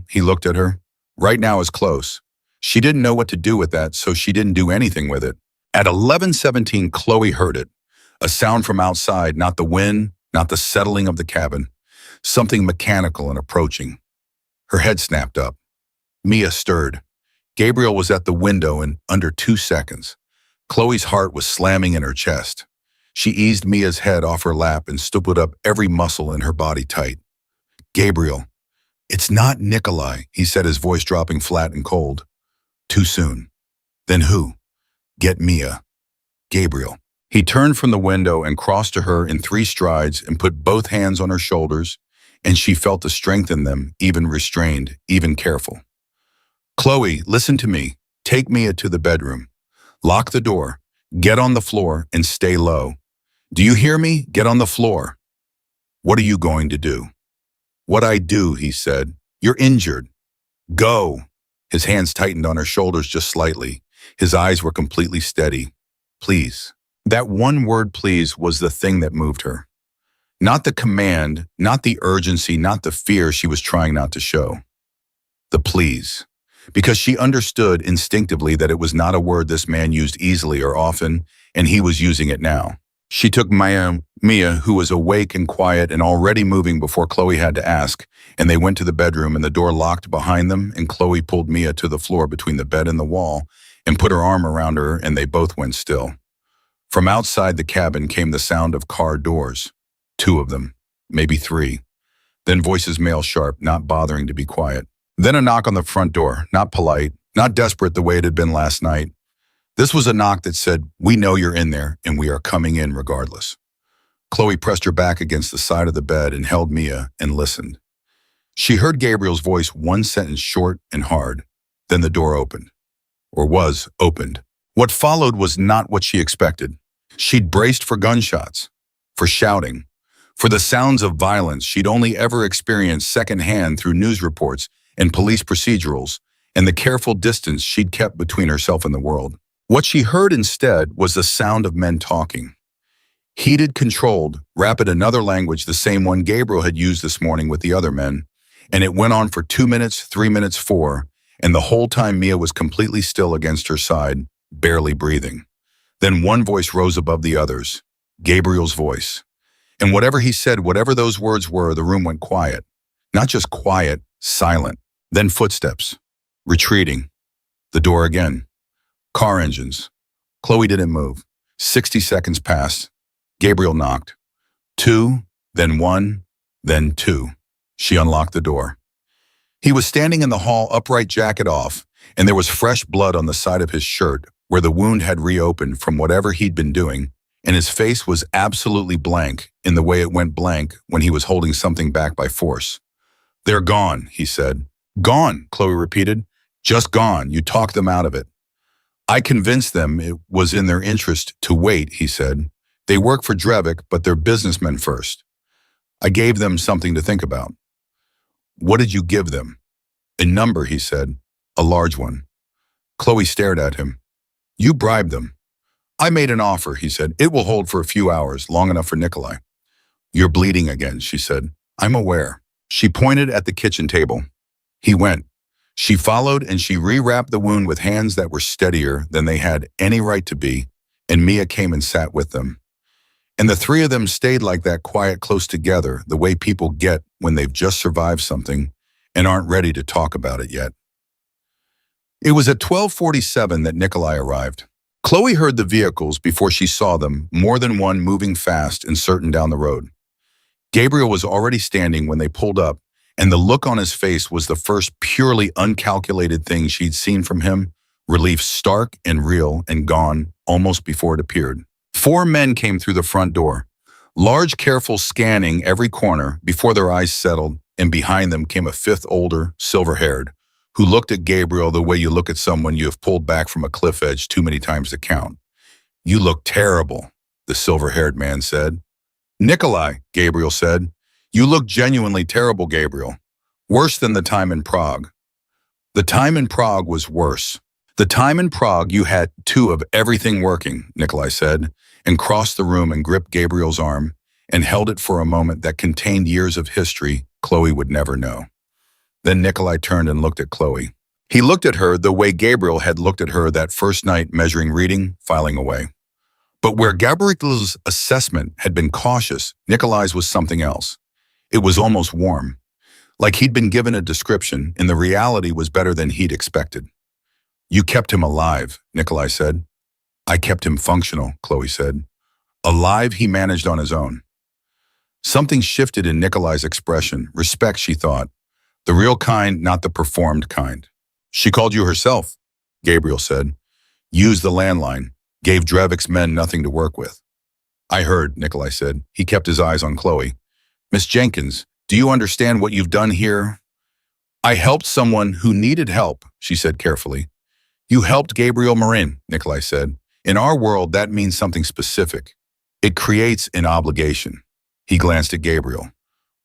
he looked at her. "Right now is close." She didn't know what to do with that, so she didn't do anything with it. At 11:17, Chloe heard it. A sound from outside, not the wind, not the settling of the cabin. Something mechanical and approaching. Her head snapped up. Mia stirred. Gabriel was at the window in under 2 seconds. Chloe's heart was slamming in her chest. She eased Mia's head off her lap and stood up, every muscle in her body tight. "Gabriel." "It's not Nikolai," he said, his voice dropping flat and cold. "Too soon." "Then who?" "Get Mia." "Gabriel." He turned from the window and crossed to her in 3 strides and put both hands on her shoulders, and she felt the strength in them, even restrained, even careful. "Chloe, listen to me. Take Mia to the bedroom. Lock the door. Get on the floor and stay low. Do you hear me? Get on the floor." "What are you going to do?" "What I do," he said. "You're injured. Go." His hands tightened on her shoulders just slightly. His eyes were completely steady. "Please." That one word, please, was the thing that moved her. Not the command, not the urgency, not the fear she was trying not to show. The please. Because she understood instinctively that it was not a word this man used easily or often, and he was using it now. She took Mia, who was awake and quiet and already moving before Chloe had to ask, and they went to the bedroom, and the door locked behind them, and Chloe pulled Mia to the floor between the bed and the wall and put her arm around her, and they both went still. From outside the cabin came the sound of car doors. 2 of them, maybe 3. Then voices male sharp, not bothering to be quiet. Then a knock on the front door, not polite, not desperate the way it had been last night. This was a knock that said, "We know you're in there, and we are coming in regardless." Chloe pressed her back against the side of the bed and held Mia and listened. She heard Gabriel's voice, one sentence short and hard. Then the door opened. Or was opened. What followed was not what she expected. She'd braced for gunshots, for shouting, for the sounds of violence she'd only ever experienced secondhand through news reports and police procedurals, and the careful distance she'd kept between herself and the world. What she heard instead was the sound of men talking. Heated, controlled, rapid, another language, the same one Gabriel had used this morning with the other men, and it went on for 2 minutes, 3 minutes, 4, and the whole time Mia was completely still against her side, barely breathing. Then one voice rose above the others, Gabriel's voice. And whatever he said, whatever those words were, the room went quiet. Not just quiet, silent. Then footsteps. Retreating. The door again. Car engines. Chloe didn't move. 60 seconds passed. Gabriel knocked. 2, then 1, then 2. She unlocked the door. He was standing in the hall, upright, jacket off, and there was fresh blood on the side of his shirt where the wound had reopened from whatever he'd been doing, and his face was absolutely blank in the way it went blank when he was holding something back by force. "They're gone," he said. "Gone," Chloe repeated. Just gone. You talked them out of it. I convinced them it was in their interest to wait, he said. They work for Drevik, but they're businessmen first. I gave them something to think about. What did you give them? A number, he said. A large one. Chloe stared at him. You bribed them. I made an offer, he said. It will hold for a few hours, long enough for Nikolai. You're bleeding again, she said. I'm aware. She pointed at the kitchen table. He went. She followed and she rewrapped the wound with hands that were steadier than they had any right to be, and Mia came and sat with them. And the three of them stayed like that, quiet, close together, the way people get when they've just survived something and aren't ready to talk about it yet. It was at 12:47 that Nikolai arrived. Chloe heard the vehicles before she saw them, more than one moving fast and certain down the road. Gabriel was already standing when they pulled up, and the look on his face was the first purely uncalculated thing she'd seen from him, relief stark and real and gone almost before it appeared. 4 men came through the front door, large, careful, scanning every corner before their eyes settled, and behind them came a 5th, older, silver-haired, who looked at Gabriel the way you look at someone you have pulled back from a cliff edge too many times to count. You look terrible, the silver-haired man said. Nikolai, Gabriel said. You look genuinely terrible, Gabriel. Worse than the time in Prague. The time in Prague was worse. The time in Prague you had 2 of everything working, Nikolai said, and crossed the room and gripped Gabriel's arm and held it for a moment that contained years of history Chloe would never know. Then Nikolai turned and looked at Chloe. He looked at her the way Gabriel had looked at her that first night, measuring reading, filing away. But where Gabriel's assessment had been cautious, Nikolai's was something else. It was almost warm, like he'd been given a description, and the reality was better than he'd expected. You kept him alive, Nikolai said. I kept him functional, Chloe said. Alive he managed on his own. Something shifted in Nikolai's expression. Respect, she thought. The real kind, not the performed kind. She called you herself, Gabriel said. Used the landline. Gave Drevik's men nothing to work with. I heard, Nikolai said. He kept his eyes on Chloe. Miss Jenkins, do you understand what you've done here? I helped someone who needed help, she said carefully. You helped Gabriel Marin, Nikolai said. In our world, that means something specific. It creates an obligation. He glanced at Gabriel.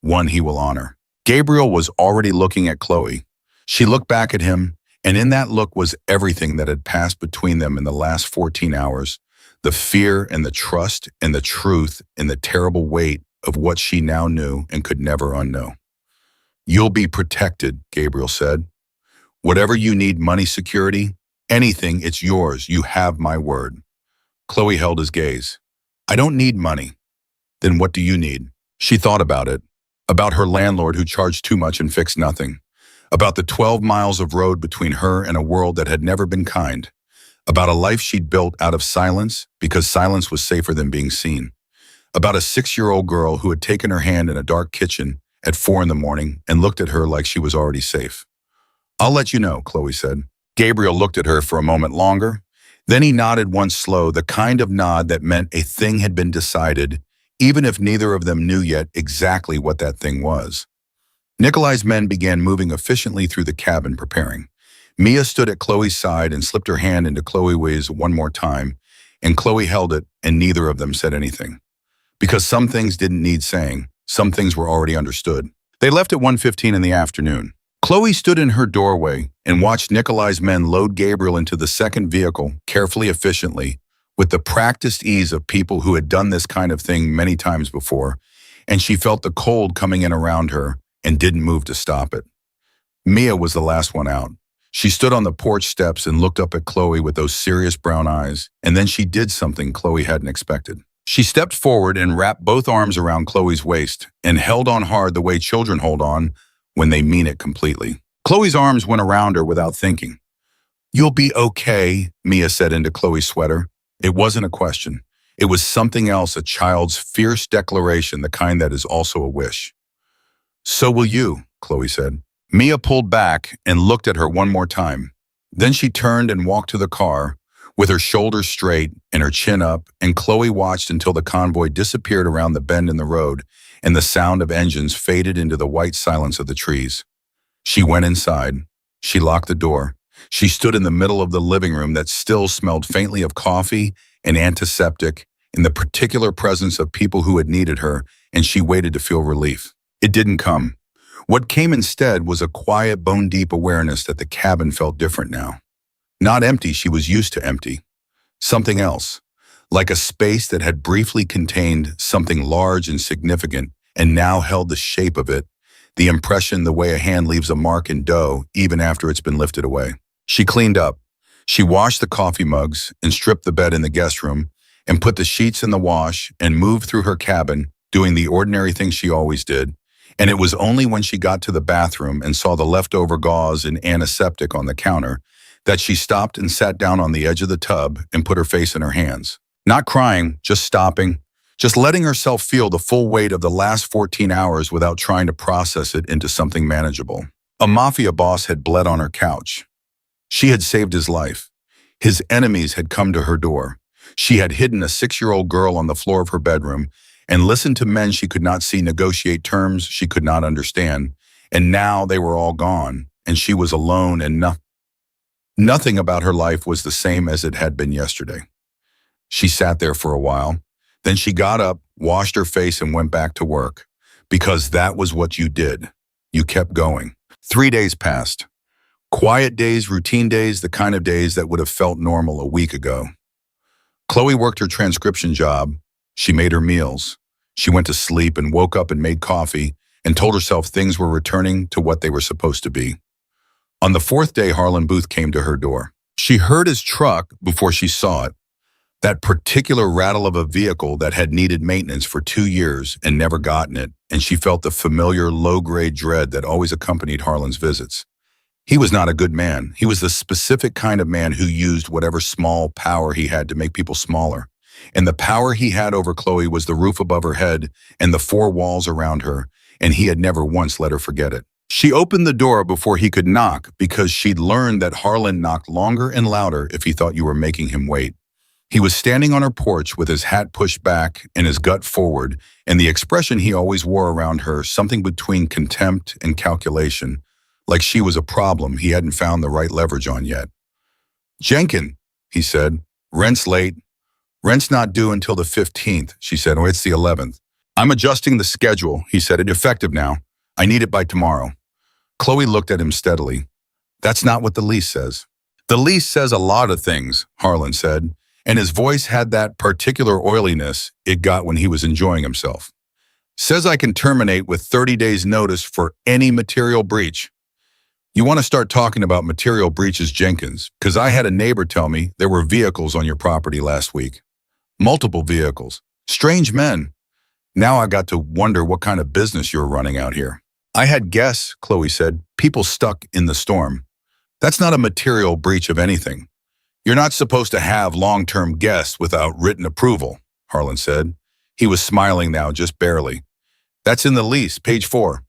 One he will honor. Gabriel was already looking at Chloe. She looked back at him, and in that look was everything that had passed between them in the last 14 hours. The fear and the trust and the truth and the terrible weight of what she now knew and could never unknow. You'll be protected, Gabriel said. Whatever you need, money, security, anything, it's yours. You have my word. Chloe held his gaze. I don't need money. Then what do you need? She thought about it. About her landlord who charged too much and fixed nothing. About the 12 miles of road between her and a world that had never been kind. About a life she'd built out of silence because silence was safer than being seen. About a 6-year-old girl who had taken her hand in a dark kitchen at 4 a.m. and looked at her like she was already safe. I'll let you know, Chloe said. Gabriel looked at her for a moment longer. Then he nodded once slow, the kind of nod that meant a thing had been decided, even if neither of them knew yet exactly what that thing was. Nikolai's men began moving efficiently through the cabin, preparing. Mia stood at Chloe's side and slipped her hand into Chloe's one more time, and Chloe held it, and neither of them said anything. Because some things didn't need saying, some things were already understood. They left at 1:15 in the afternoon. Chloe stood in her doorway and watched Nikolai's men load Gabriel into the second vehicle, carefully, efficiently, with the practiced ease of people who had done this kind of thing many times before, and she felt the cold coming in around her and didn't move to stop it. Mia was the last one out. She stood on the porch steps and looked up at Chloe with those serious brown eyes, and then she did something Chloe hadn't expected. She stepped forward and wrapped both arms around Chloe's waist and held on hard the way children hold on when they mean it completely. Chloe's arms went around her without thinking. You'll be okay, Mia said into Chloe's sweater. It wasn't a question. It was something else, a child's fierce declaration, the kind that is also a wish. So will you, Chloe said. Mia pulled back and looked at her one more time. Then she turned and walked to the car, with her shoulders straight and her chin up, and Chloe watched until the convoy disappeared around the bend in the road and the sound of engines faded into the white silence of the trees. She went inside. She locked the door. She stood in the middle of the living room that still smelled faintly of coffee and antiseptic, in the particular presence of people who had needed her, and she waited to feel relief. It didn't come. What came instead was a quiet, bone-deep awareness that the cabin felt different now. Not empty, she was used to empty. Something else, like a space that had briefly contained something large and significant and now held the shape of it, the impression the way a hand leaves a mark in dough even after it's been lifted away. She cleaned up. She washed the coffee mugs and stripped the bed in the guest room and put the sheets in the wash and moved through her cabin, doing the ordinary things she always did. And it was only when she got to the bathroom and saw the leftover gauze and antiseptic on the counter that she stopped and sat down on the edge of the tub and put her face in her hands. Not crying, just stopping, just letting herself feel the full weight of the last 14 hours without trying to process it into something manageable. A mafia boss had bled on her couch. She had saved his life. His enemies had come to her door. She had hidden a 6-year-old girl on the floor of her bedroom and listened to men she could not see negotiate terms she could not understand. And now they were all gone, and she was alone, and nothing about her life was the same as it had been yesterday. She sat there for a while. Then she got up, washed her face, and went back to work. Because that was what you did. You kept going. 3 days passed. Quiet days, routine days, the kind of days that would have felt normal a week ago. Chloe worked her transcription job. She made her meals. She went to sleep and woke up and made coffee and told herself things were returning to what they were supposed to be. On the 4th day, Harlan Booth came to her door. She heard his truck before she saw it. That particular rattle of a vehicle that had needed maintenance for 2 years and never gotten it, and she felt the familiar low-grade dread that always accompanied Harlan's visits. He was not a good man. He was the specific kind of man who used whatever small power he had to make people smaller. And the power he had over Chloe was the roof above her head and the 4 walls around her, and he had never once let her forget it. She opened the door before he could knock because she'd learned that Harlan knocked longer and louder if he thought you were making him wait. He was standing on her porch with his hat pushed back and his gut forward, and the expression he always wore around her, something between contempt and calculation, like she was a problem he hadn't found the right leverage on yet. "Jenkin," he said, "rent's late." "Rent's not due until the 15th, she said. "Oh, it's the 11th. "I'm adjusting the schedule," he said. "It's effective now. I need it by tomorrow." Chloe looked at him steadily. "That's not what the lease says." "The lease says a lot of things," Harlan said, and his voice had that particular oiliness it got when he was enjoying himself. "Says I can terminate with 30 days notice for any material breach." "You want to start talking about material breaches, Jenkins, because I had a neighbor tell me there were vehicles on your property last week. Multiple vehicles. Strange men. Now I got to wonder what kind of business you're running out here." "I had guests," Chloe said. "People stuck in the storm." "That's not a material breach of anything. You're not supposed to have long-term guests without written approval," Harlan said. He was smiling now, just barely. "That's in the lease, page 4.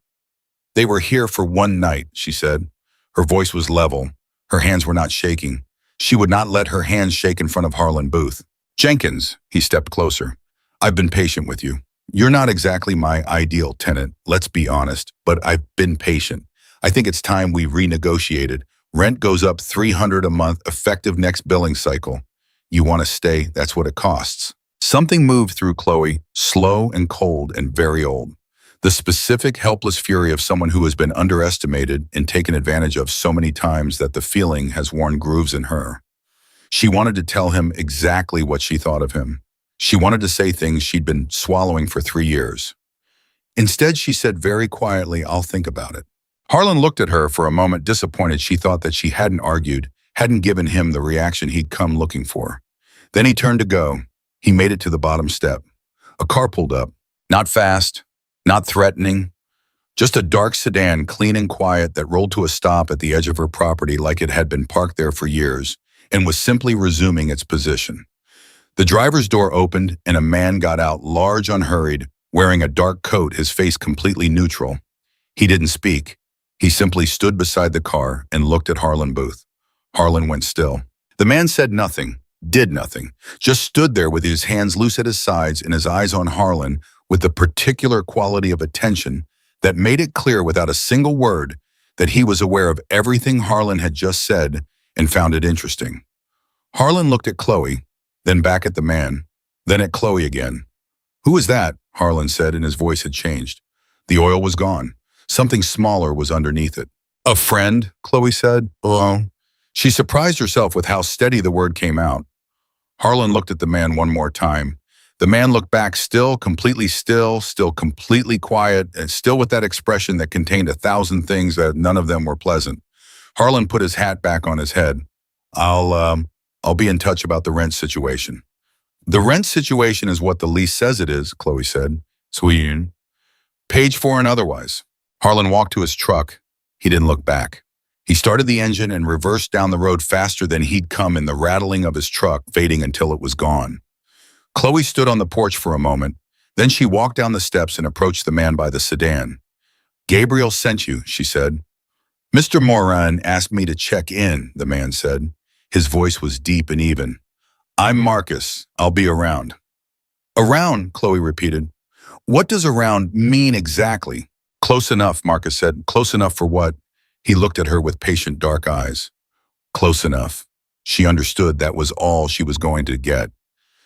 "They were here for 1 night, she said. Her voice was level. Her hands were not shaking. She would not let her hands shake in front of Harlan Booth. "Jenkins," he stepped closer. "I've been patient with you. You're not exactly my ideal tenant, let's be honest, but I've been patient. I think it's time we renegotiated. Rent goes up $300 a month, effective next billing cycle. You want to stay, that's what it costs." Something moved through Chloe, slow and cold and very old. The specific, helpless fury of someone who has been underestimated and taken advantage of so many times that the feeling has worn grooves in her. She wanted to tell him exactly what she thought of him. She wanted to say things she'd been swallowing for 3 years. Instead, she said very quietly, "I'll think about it." Harlan looked at her for a moment, disappointed. She thought that she hadn't argued, hadn't given him the reaction he'd come looking for. Then he turned to go. He made it to the bottom step. A car pulled up. Not fast, not threatening. Just a dark sedan, clean and quiet, that rolled to a stop at the edge of her property like it had been parked there for years and was simply resuming its position. The driver's door opened and a man got out, large, unhurried, wearing a dark coat, his face completely neutral. He didn't speak. He simply stood beside the car and looked at Harlan Booth. Harlan went still. The man said nothing, did nothing, just stood there with his hands loose at his sides and his eyes on Harlan with the particular quality of attention that made it clear without a single word that he was aware of everything Harlan had just said and found it interesting. Harlan looked at Chloe, then back at the man, then at Chloe again. "Who is that?" Harlan said, and his voice had changed. The oil was gone. Something smaller was underneath it. "A friend," Chloe said. "Oh." She surprised herself with how steady the word came out. Harlan looked at the man one more time. The man looked back, still completely still completely quiet, and still with that expression that contained 1,000 things that none of them were pleasant. Harlan put his hat back on his head. I'll be in touch about the rent situation." "The rent situation is what the lease says it is," Chloe said. "Sweet. Page 4 and otherwise." Harlan walked to his truck. He didn't look back. He started the engine and reversed down the road faster than he'd come in the rattling of his truck, fading until it was gone. Chloe stood on the porch for a moment. Then she walked down the steps and approached the man by the sedan. "Gabriel sent you," she said. "Mr. Moran asked me to check in," the man said. His voice was deep and even. "I'm Marcus. I'll be around." "Around," Chloe repeated. "What does around mean exactly?" "Close enough," Marcus said. "Close enough for what?" He looked at her with patient dark eyes. Close enough. She understood that was all she was going to get.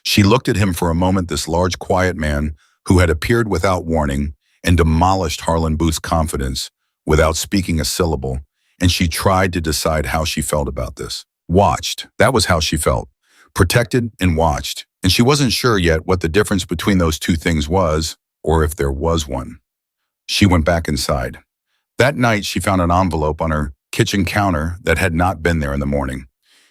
She looked at him for a moment, this large, quiet man who had appeared without warning and demolished Harlan Booth's confidence without speaking a syllable, and she tried to decide how she felt about this. Watched. That was how she felt. Protected and watched. And she wasn't sure yet what the difference between those two things was, or if there was one. She went back inside. That night, she found an envelope on her kitchen counter that had not been there in the morning.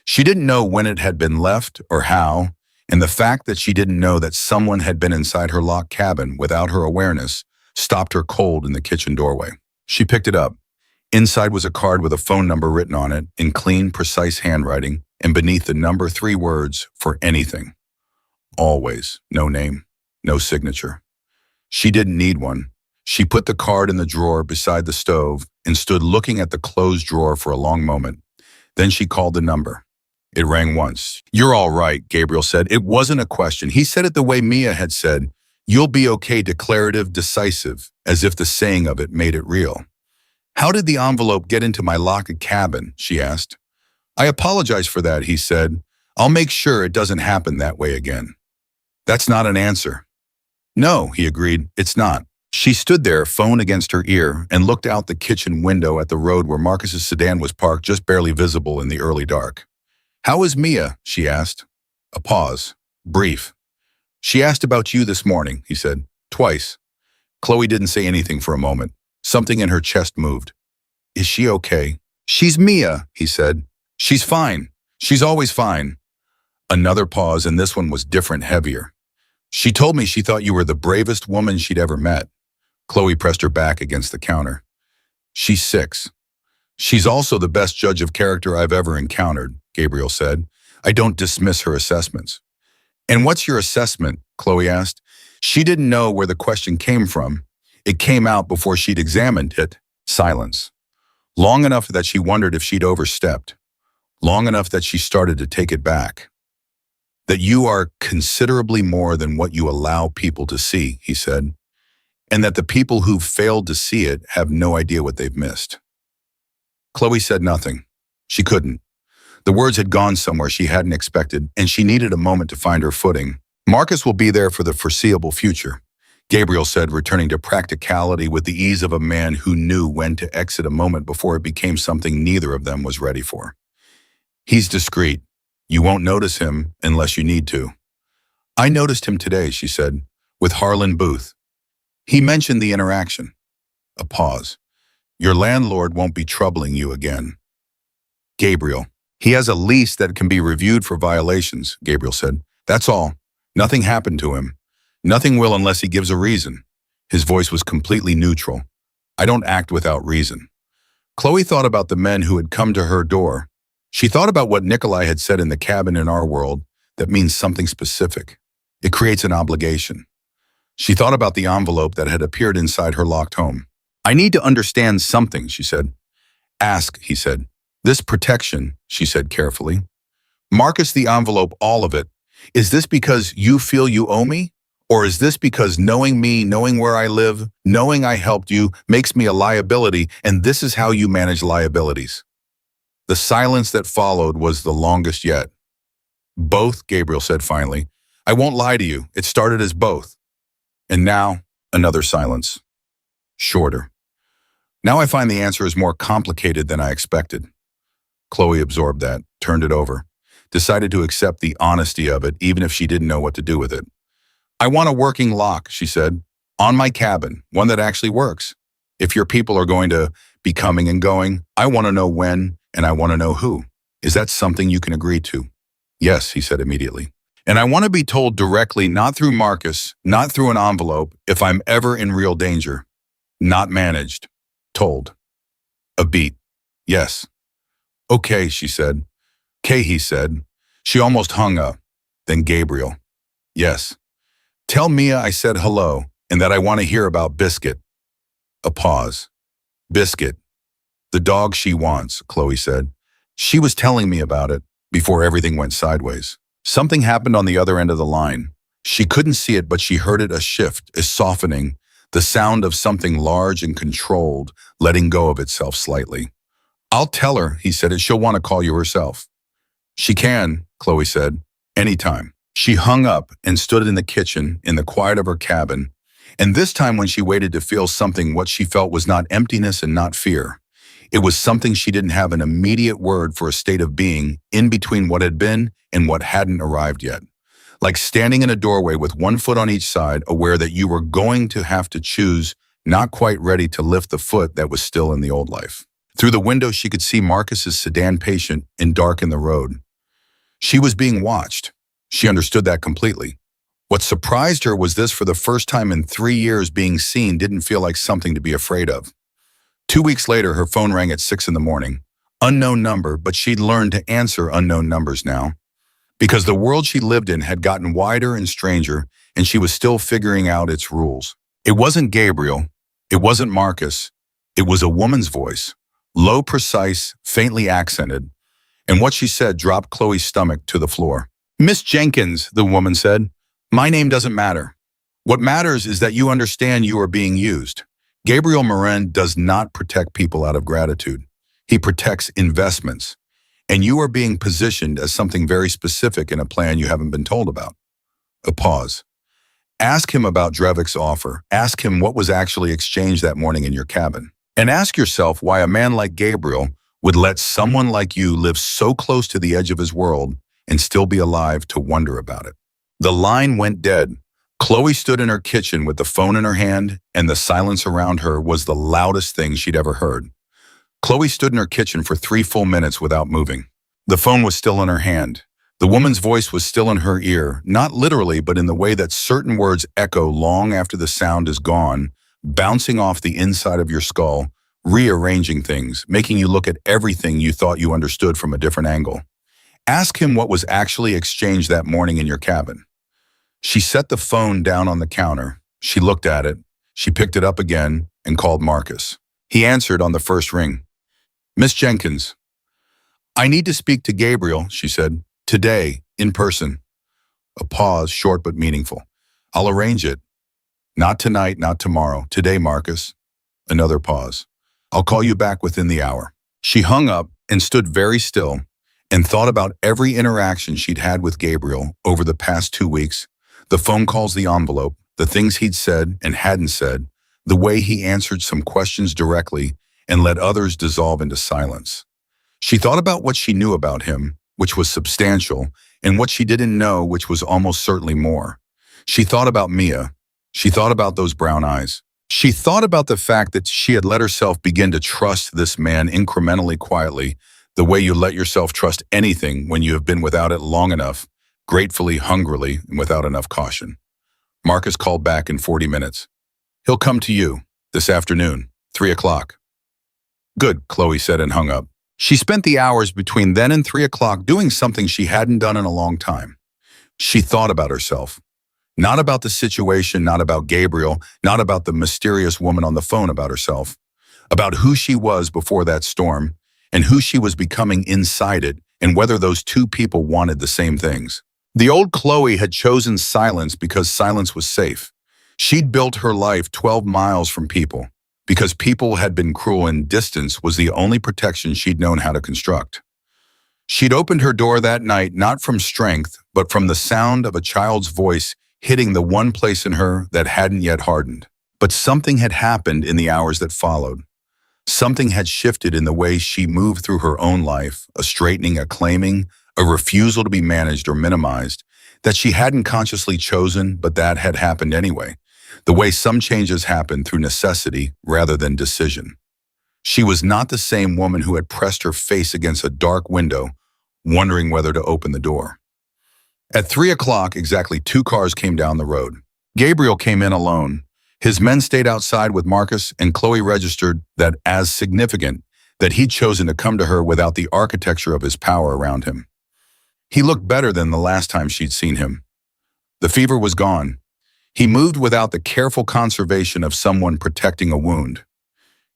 She didn't know when it had been left or how, and the fact that she didn't know that someone had been inside her locked cabin without her awareness stopped her cold in the kitchen doorway. She picked it up. Inside was a card with a phone number written on it in clean, precise handwriting, and beneath the number 3 words for anything. Always. No name. No signature. She didn't need one. She put the card in the drawer beside the stove and stood looking at the closed drawer for a long moment. Then she called the number. It rang once. "You're all right," Gabriel said. It wasn't a question. He said it the way Mia had said, "You'll be okay," declarative, decisive, as if the saying of it made it real. "How did the envelope get into my locked cabin?" she asked. "I apologize for that," he said. "I'll make sure it doesn't happen that way again." "That's not an answer." "No," he agreed, "it's not." She stood there, phone against her ear, and looked out the kitchen window at the road where Marcus's sedan was parked, just barely visible in the early dark. "How is Mia?" she asked. A pause. Brief. "She asked about you this morning," he said. "Twice." Chloe didn't say anything for a moment. Something in her chest moved. "Is she okay?" "She's Mia," he said. "She's fine. She's always fine." Another pause, and this one was different, heavier. "She told me she thought you were the bravest woman she'd ever met." Chloe pressed her back against the counter. "She's 6. She's also the best judge of character I've ever encountered," Gabriel said. "I don't dismiss her assessments." "And what's your assessment?" Chloe asked. She didn't know where the question came from. It came out before she'd examined it. Silence. Long enough that she wondered if she'd overstepped. Long enough that she started to take it back. "That you are considerably more than what you allow people to see," he said. "And that the people who've failed to see it have no idea what they've missed." Chloe said nothing. She couldn't. The words had gone somewhere she hadn't expected, and she needed a moment to find her footing. "Marcus will be there for the foreseeable future," Gabriel said, returning to practicality with the ease of a man who knew when to exit a moment before it became something neither of them was ready for. "He's discreet. You won't notice him unless you need to." "I noticed him today," she said, "with Harlan Booth. He mentioned the interaction." A pause. "Your landlord won't be troubling you again." "Gabriel. He has a lease that can be reviewed for violations," Gabriel said. "That's all. Nothing happened to him. Nothing will unless he gives a reason." His voice was completely neutral. "I don't act without reason." Chloe thought about the men who had come to her door. She thought about what Nikolai had said in the cabin in our world that means something specific. It creates an obligation. She thought about the envelope that had appeared inside her locked home. "I need to understand something," she said. "Ask," he said. "This protection," she said carefully. "Marcus, the envelope, all of it. Is this because you feel you owe me? Or is this because knowing me, knowing where I live, knowing I helped you, makes me a liability, and this is how you manage liabilities?" The silence that followed was the longest yet. Both, Gabriel said finally. I won't lie to you, it started as both. And now, another silence. Shorter. Now I find the answer is more complicated than I expected. Chloe absorbed that, turned it over, decided to accept the honesty of it even if she didn't know what to do with it. I want a working lock, she said, on my cabin, one that actually works. If your people are going to be coming and going, I want to know when and I want to know who. Is that something you can agree to? Yes, he said immediately. And I want to be told directly, not through Marcus, not through an envelope, if I'm ever in real danger. Not managed. Told. A beat. Yes. Okay, she said. Kay, he said. She almost hung up. Then Gabriel. Yes. Tell Mia I said hello and that I want to hear about Biscuit. A pause. Biscuit. The dog she wants, Chloe said. She was telling me about it before everything went sideways. Something happened on the other end of the line. She couldn't see it, but she heard it, a shift, a softening, the sound of something large and controlled, letting go of itself slightly. I'll tell her, he said, she'll want to call you herself. She can, Chloe said, anytime. She hung up and stood in the kitchen, in the quiet of her cabin, and this time when she waited to feel something, what she felt was not emptiness and not fear. It was something she didn't have an immediate word for, a state of being in between what had been and what hadn't arrived yet. Like standing in a doorway with one foot on each side, aware that you were going to have to choose, not quite ready to lift the foot that was still in the old life. Through the window, she could see Marcus's sedan patient and darken the road. She was being watched. She understood that completely. What surprised her was this: for the first time in 3 years, being seen didn't feel like something to be afraid of. 2 weeks later, her phone rang at 6 in the morning. Unknown number, but she'd learned to answer unknown numbers now. Because the world she lived in had gotten wider and stranger, and she was still figuring out its rules. It wasn't Gabriel. It wasn't Marcus. It was a woman's voice. Low, precise, faintly accented. And what she said dropped Chloe's stomach to the floor. Miss Jenkins, the woman said, my name doesn't matter. What matters is that you understand you are being used. Gabriel Morin does not protect people out of gratitude. He protects investments. And you are being positioned as something very specific in a plan you haven't been told about. A pause. Ask him about Drevik's offer. Ask him what was actually exchanged that morning in your cabin. And ask yourself why a man like Gabriel would let someone like you live so close to the edge of his world and still be alive to wonder about it. The line went dead. Chloe stood in her kitchen with the phone in her hand, and the silence around her was the loudest thing she'd ever heard. Chloe stood in her kitchen for 3 full minutes without moving. The phone was still in her hand. The woman's voice was still in her ear, not literally, but in the way that certain words echo long after the sound is gone, bouncing off the inside of your skull, rearranging things, making you look at everything you thought you understood from a different angle. Ask him what was actually exchanged that morning in your cabin. She set the phone down on the counter. She looked at it. She picked it up again and called Marcus. He answered on the first ring. Miss Jenkins. I need to speak to Gabriel, she said. Today, in person. A pause, short but meaningful. I'll arrange it. Not tonight, not tomorrow. Today, Marcus. Another pause. I'll call you back within the hour. She hung up and stood very still and thought about every interaction she'd had with Gabriel over the past 2 weeks. The phone calls, the envelope, the things he'd said and hadn't said, the way he answered some questions directly and let others dissolve into silence. She thought about what she knew about him, which was substantial, and what she didn't know, which was almost certainly more. She thought about Mia. She thought about those brown eyes. She thought about the fact that she had let herself begin to trust this man incrementally, quietly, the way you let yourself trust anything when you have been without it long enough, gratefully, hungrily, and without enough caution. Marcus called back in 40 minutes. He'll come to you this afternoon, 3 o'clock. Good, Chloe said and hung up. She spent the hours between then and 3 o'clock doing something she hadn't done in a long time. She thought about herself. Not about the situation, not about Gabriel, not about the mysterious woman on the phone, about herself. About who she was before that storm, and who she was becoming inside it, and whether those two people wanted the same things. The old Chloe had chosen silence because silence was safe. She'd built her life 12 miles from people. because people had been cruel and distance was the only protection she'd known how to construct. She'd opened her door that night not from strength, but from the sound of a child's voice hitting the one place in her that hadn't yet hardened. But something had happened in the hours that followed. Something had shifted in the way she moved through her own life, a straightening, a claiming, a refusal to be managed or minimized, that she hadn't consciously chosen, but that had happened anyway. The way some changes happen through necessity rather than decision. She was not the same woman who had pressed her face against a dark window, wondering whether to open the door. At 3 o'clock, exactly 2 cars came down the road. Gabriel came in alone. His men stayed outside with Marcus, and Chloe registered that as significant that he'd chosen to come to her without the architecture of his power around him. He looked better than the last time she'd seen him. The fever was gone. He moved without the careful conservation of someone protecting a wound.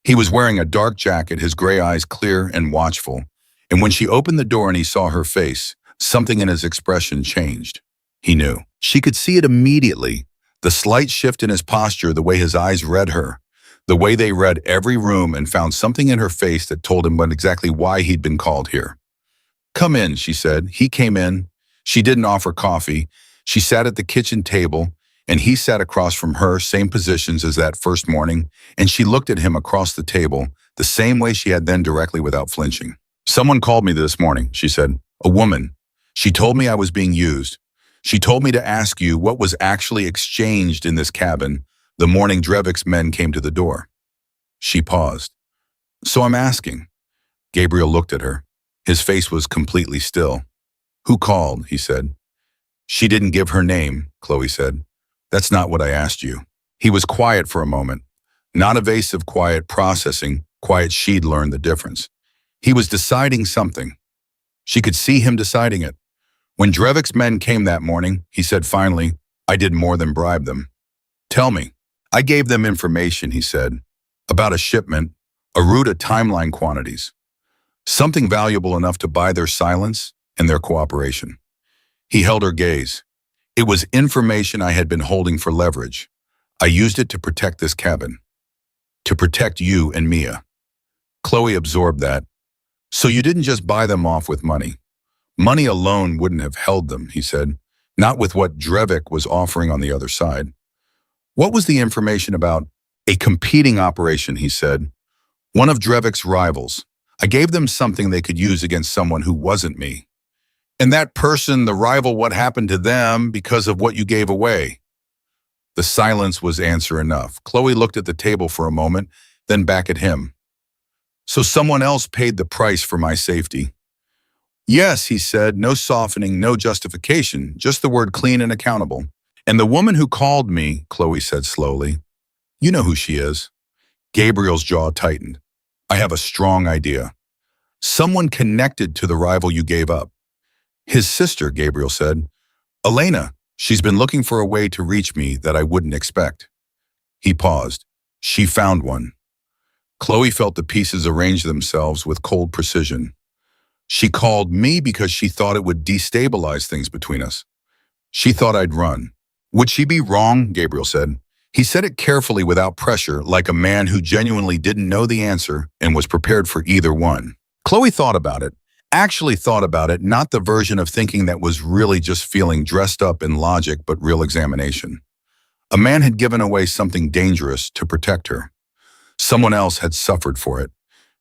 He was wearing a dark jacket, his gray eyes clear and watchful, and when she opened the door and he saw her face, something in his expression changed. He knew. She could see it immediately. The slight shift in his posture, the way his eyes read her, the way they read every room and found something in her face that told him exactly why he'd been called here. "Come in," she said. He came in. She didn't offer coffee. She sat at the kitchen table, and he sat across from her, same positions as that first morning, and she looked at him across the table, the same way she had then, directly without flinching. "Someone called me this morning," she said. "A woman. She told me I was being used. She told me to ask you what was actually exchanged in this cabin the morning Drevik's men came to the door." She paused. "So I'm asking." Gabriel looked at her. His face was completely still. "Who called?" he said. "She didn't give her name," Chloe said. "That's not what I asked you." He was quiet for a moment. Not evasive quiet, processing, quiet she'd learned the difference. He was deciding something. She could see him deciding it. "When Drevik's men came that morning," he said finally, "I did more than bribe them." "Tell me." "I gave them information," he said, "about a shipment, a route, a timeline, quantities. Something valuable enough to buy their silence and their cooperation." He held her gaze. "It was information I had been holding for leverage. I used it to protect this cabin. To protect you and Mia." Chloe absorbed that. "So you didn't just buy them off with money." "Money alone wouldn't have held them," he said. "Not with what Drevik was offering on the other side." "What was the information about?" "A competing operation," he said. "One of Drevik's rivals. I gave them something they could use against someone who wasn't me." "And that person, the rival, what happened to them because of what you gave away?" The silence was answer enough. Chloe looked at the table for a moment, then back at him. "So someone else paid the price for my safety." "Yes," he said, no softening, no justification, just the word clean and accountable. "And the woman who called me," Chloe said slowly, "you know who she is." Gabriel's jaw tightened. "I have a strong idea. Someone connected to the rival you gave up." "His sister," Gabriel said. "Elena. She's been looking for a way to reach me that I wouldn't expect." He paused. "She found one." Chloe felt the pieces arrange themselves with cold precision. "She called me because she thought it would destabilize things between us. She thought I'd run." "Would she be wrong?" Gabriel said. He said it carefully without pressure, like a man who genuinely didn't know the answer and was prepared for either one. Chloe thought about it, actually thought about it, not the version of thinking that was really just feeling dressed up in logic, but real examination. A man had given away something dangerous to protect her. Someone else had suffered for it.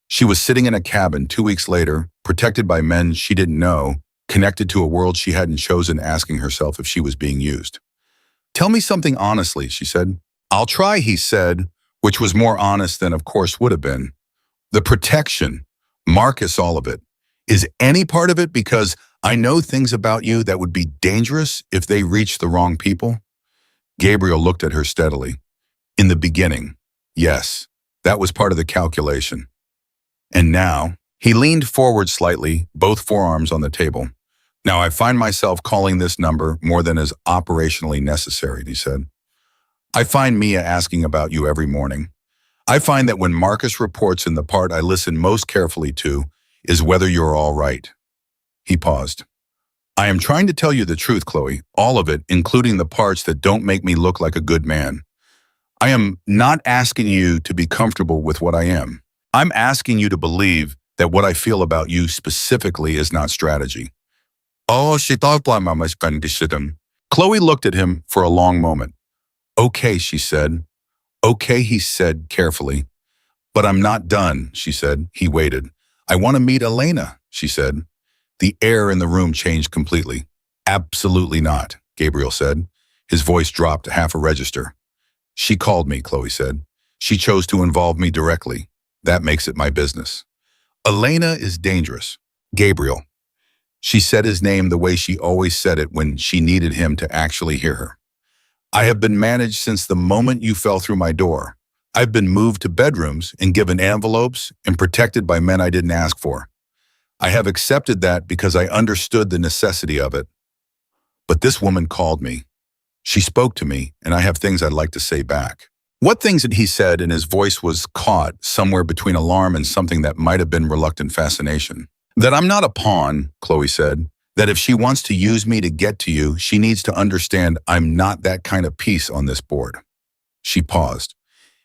She was sitting in a cabin 2 weeks later, protected by men she didn't know, connected to a world she hadn't chosen, asking herself if she was being used. "Tell me something honestly," she said. "I'll try," he said, which was more honest than of course would have been. "The protection, Marcus, all of it. Is any part of it because I know things about you that would be dangerous if they reached the wrong people?" Gabriel looked at her steadily. "In the beginning, yes, that was part of the calculation. And now," he leaned forward slightly, both forearms on the table. "Now I find myself calling this number more than is operationally necessary," he said. "I find Mia asking about you every morning. I find that when Marcus reports in the part I listen most carefully to is whether you're all right." He paused. "I am trying to tell you the truth, Chloe, all of it, including the parts that don't make me look like a good man. I am not asking you to be comfortable with what I am. I'm asking you to believe that what I feel about you specifically is not strategy. Oh, she thought Mama's condition. Chloe looked at him for a long moment. Okay, she said. Okay, he said carefully. But I'm not done, she said. He waited. I want to meet Elena, she said. The air in the room changed completely. Absolutely not, Gabriel said. His voice dropped half a register. She called me, Chloe said. She chose to involve me directly. That makes it my business. Elena is dangerous. Gabriel. She said his name the way she always said it when she needed him to actually hear her. I have been managed since the moment you fell through my door. I've been moved to bedrooms and given envelopes and protected by men I didn't ask for. I have accepted that because I understood the necessity of it. But this woman called me. She spoke to me, and I have things I'd like to say back. What things had he said, and his voice was caught somewhere between alarm and something that might have been reluctant fascination. That I'm not a pawn, Chloe said. That if she wants to use me to get to you, she needs to understand I'm not that kind of piece on this board. She paused.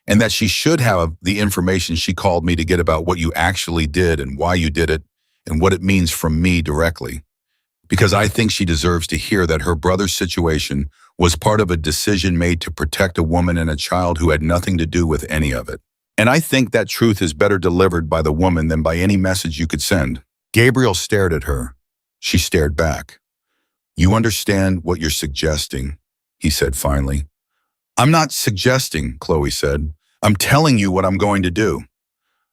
And that she should have the information she called me to get about what you actually did and why you did it and what it means from me directly. Because I think she deserves to hear that her brother's situation was part of a decision made to protect a woman and a child who had nothing to do with any of it. And I think that truth is better delivered by the woman than by any message you could send. Gabriel stared at her. She stared back. You understand what you're suggesting, he said finally. I'm not suggesting, Chloe said. I'm telling you what I'm going to do.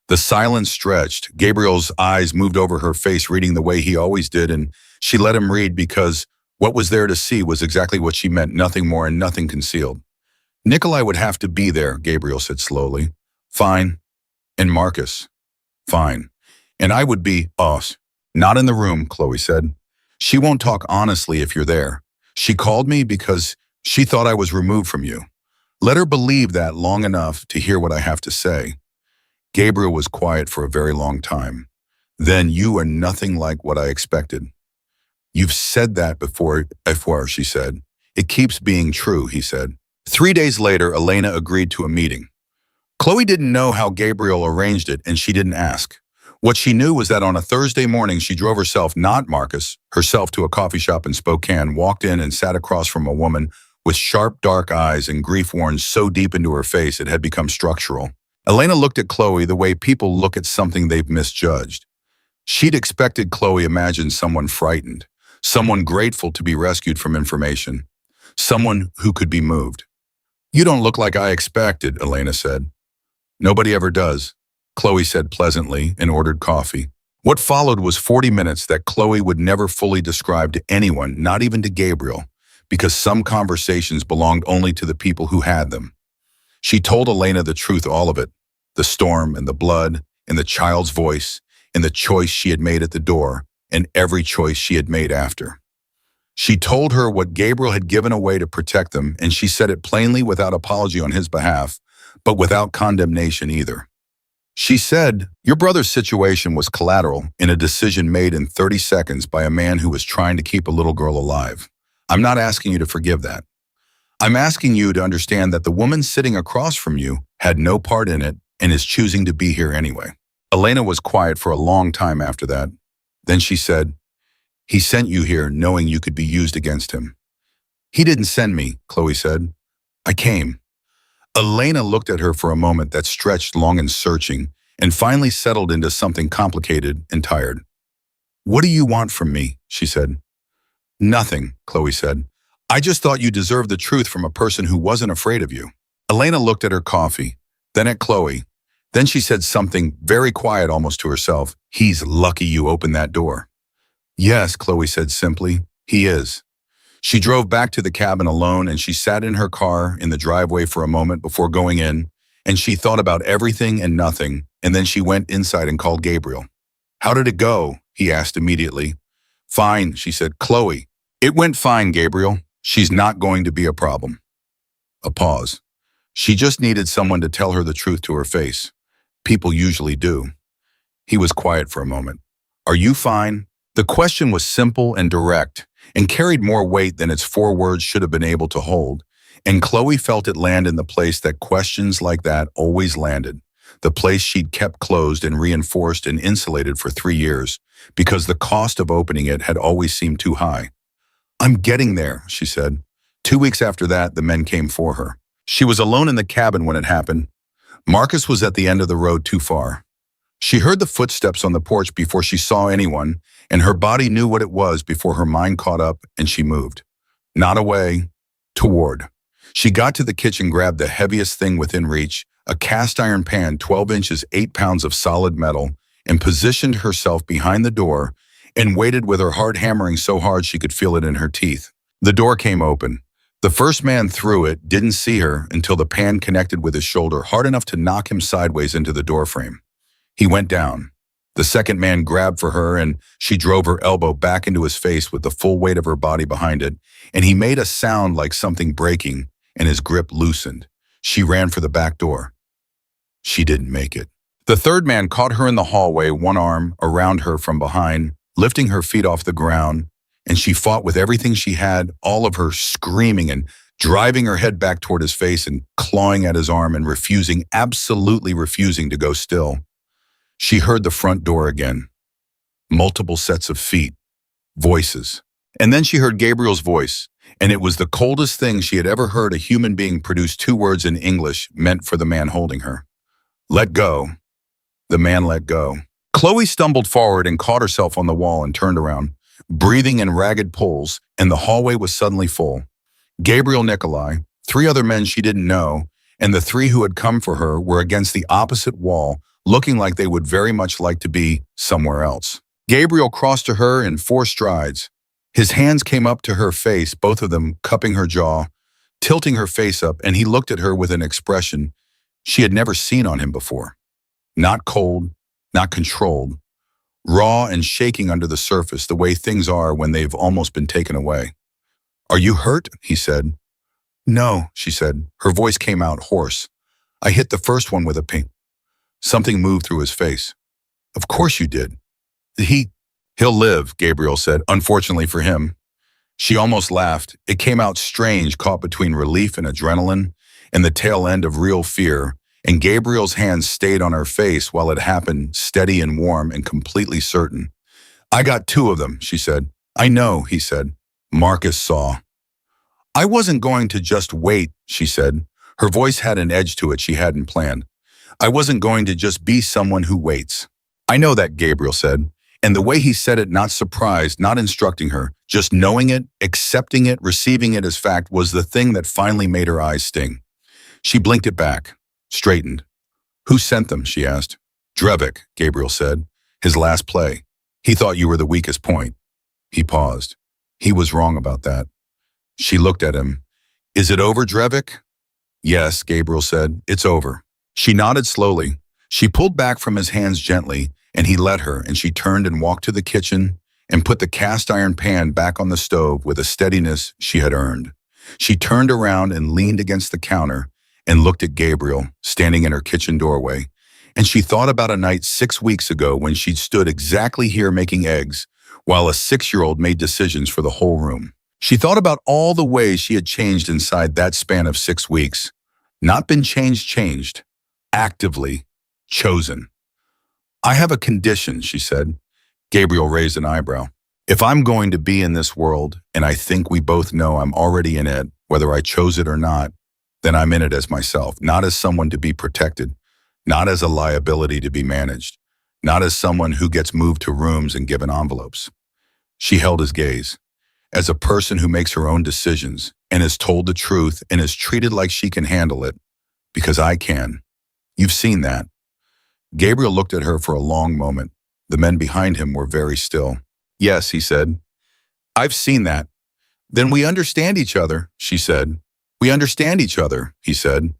The silence stretched. Gabriel's eyes moved over her face, reading the way he always did, and she let him read because what was there to see was exactly what she meant, nothing more and nothing concealed. Nikolai would have to be there, Gabriel said slowly. Fine. And Marcus. Fine. And I would be us. Not in the room, Chloe said. She won't talk honestly if you're there. She called me because she thought I was removed from you. Let her believe that long enough to hear what I have to say. Gabriel was quiet for a very long time. Then you are nothing like what I expected. You've said that before, she said. It keeps being true, he said. 3 days later, Elena agreed to a meeting. Chloe didn't know how Gabriel arranged it, and she didn't ask. What she knew was that on a Thursday morning, she drove herself, not Marcus, herself to a coffee shop in Spokane, walked in and sat across from a woman with sharp, dark eyes and grief worn so deep into her face it had become structural. Elena looked at Chloe the way people look at something they've misjudged. She'd expected Chloe imagine someone frightened, someone grateful to be rescued from information, someone who could be moved. You don't look like I expected, Elena said. Nobody ever does, Chloe said pleasantly and ordered coffee. What followed was 40 minutes that Chloe would never fully describe to anyone, not even to Gabriel, because some conversations belonged only to the people who had them. She told Elena the truth, all of it, the storm and the blood and the child's voice and the choice she had made at the door and every choice she had made after. She told her what Gabriel had given away to protect them, and she said it plainly without apology on his behalf, but without condemnation either. She said, your brother's situation was collateral in a decision made in 30 seconds by a man who was trying to keep a little girl alive. I'm not asking you to forgive that. I'm asking you to understand that the woman sitting across from you had no part in it and is choosing to be here anyway. Elena was quiet for a long time after that. Then she said, he sent you here knowing you could be used against him. He didn't send me, Chloe said. I came. Elena looked at her for a moment that stretched long and searching and finally settled into something complicated and tired. What do you want from me? She said. Nothing, Chloe said. I just thought you deserved the truth from a person who wasn't afraid of you. Elena looked at her coffee, then at Chloe. Then she said something very quiet almost to herself. He's lucky you opened that door. Yes, Chloe said simply. He is. She drove back to the cabin alone and she sat in her car in the driveway for a moment before going in, and she thought about everything and nothing, and then she went inside and called Gabriel. How did it go? He asked immediately. Fine, she said. Chloe. It went fine, Gabriel. She's not going to be a problem. A pause. She just needed someone to tell her the truth to her face. People usually do. He was quiet for a moment. Are you fine? The question was simple and direct, and carried more weight than its 4 words should have been able to hold. And Chloe felt it land in the place that questions like that always landed, the place she'd kept closed and reinforced and insulated for 3 years, because the cost of opening it had always seemed too high. "I'm getting there," she said. 2 weeks after that, the men came for her. She was alone in the cabin when it happened. Marcus was at the end of the road too far. She heard the footsteps on the porch before she saw anyone, and her body knew what it was before her mind caught up and she moved. Not away, toward. She got to the kitchen, grabbed the heaviest thing within reach, a cast iron pan 12 inches, 8 pounds of solid metal, and positioned herself behind the door and waited with her heart hammering so hard she could feel it in her teeth. The door came open. The first man through it didn't see her until the pan connected with his shoulder hard enough to knock him sideways into the doorframe. He went down. The second man grabbed for her, and she drove her elbow back into his face with the full weight of her body behind it, and he made a sound like something breaking, and his grip loosened. She ran for the back door. She didn't make it. The third man caught her in the hallway, one arm around her from behind, lifting her feet off the ground, and she fought with everything she had, all of her screaming and driving her head back toward his face and clawing at his arm and refusing, absolutely refusing to go still. She heard the front door again. Multiple sets of feet. Voices. And then she heard Gabriel's voice, and it was the coldest thing she had ever heard a human being produce 2 words in English meant for the man holding her. "Let go." The man let go. Chloe stumbled forward and caught herself on the wall and turned around, breathing in ragged pulls, and the hallway was suddenly full. Gabriel, Nikolai, 3 other men she didn't know, and the 3 who had come for her were against the opposite wall, looking like they would very much like to be somewhere else. Gabriel crossed to her in 4 strides. His hands came up to her face, both of them cupping her jaw, tilting her face up, and he looked at her with an expression she had never seen on him before. Not cold, not controlled, raw and shaking under the surface, the way things are when they've almost been taken away. "Are you hurt?" he said. "No," she said. Her voice came out hoarse. "I hit the first one with a pin." Something moved through his face. "Of course you did." He'll live," Gabriel said, unfortunately for him. She almost laughed. It came out strange, caught between relief and adrenaline, and the tail end of real fear, and Gabriel's hands stayed on her face while it happened, steady and warm and completely certain. "I got 2 of them," she said. "I know," he said. Marcus saw. "I wasn't going to just wait," she said. Her voice had an edge to it she hadn't planned. "I wasn't going to just be someone who waits." "I know that," Gabriel said. And the way he said it, not surprised, not instructing her, just knowing it, accepting it, receiving it as fact, was the thing that finally made her eyes sting. She blinked it back, straightened. "Who sent them?" she asked. "Drevik," Gabriel said. "His last play. He thought you were the weakest point." He paused. He was wrong about that. She looked at him. "Is it over, Drevik?" "Yes," Gabriel said. "It's over." She nodded slowly. She pulled back from his hands gently, and he let her, and she turned and walked to the kitchen and put the cast iron pan back on the stove with a steadiness she had earned. She turned around and leaned against the counter and looked at Gabriel, standing in her kitchen doorway, and she thought about a night 6 weeks ago when she'd stood exactly here making eggs, while a 6-year-old made decisions for the whole room. She thought about all the ways she had changed inside that span of 6 weeks. Not been changed. Actively chosen. "I have a condition," she said. Gabriel raised an eyebrow. "If I'm going to be in this world, and I think we both know I'm already in it, whether I chose it or not, then I'm in it as myself, not as someone to be protected, not as a liability to be managed, not as someone who gets moved to rooms and given envelopes." She held his gaze. "As a person who makes her own decisions and is told the truth and is treated like she can handle it, because I can. You've seen that." Gabriel looked at her for a long moment. The men behind him were very still. "Yes," he said. "I've seen that." "Then we understand each other," she said. "We understand each other," he said.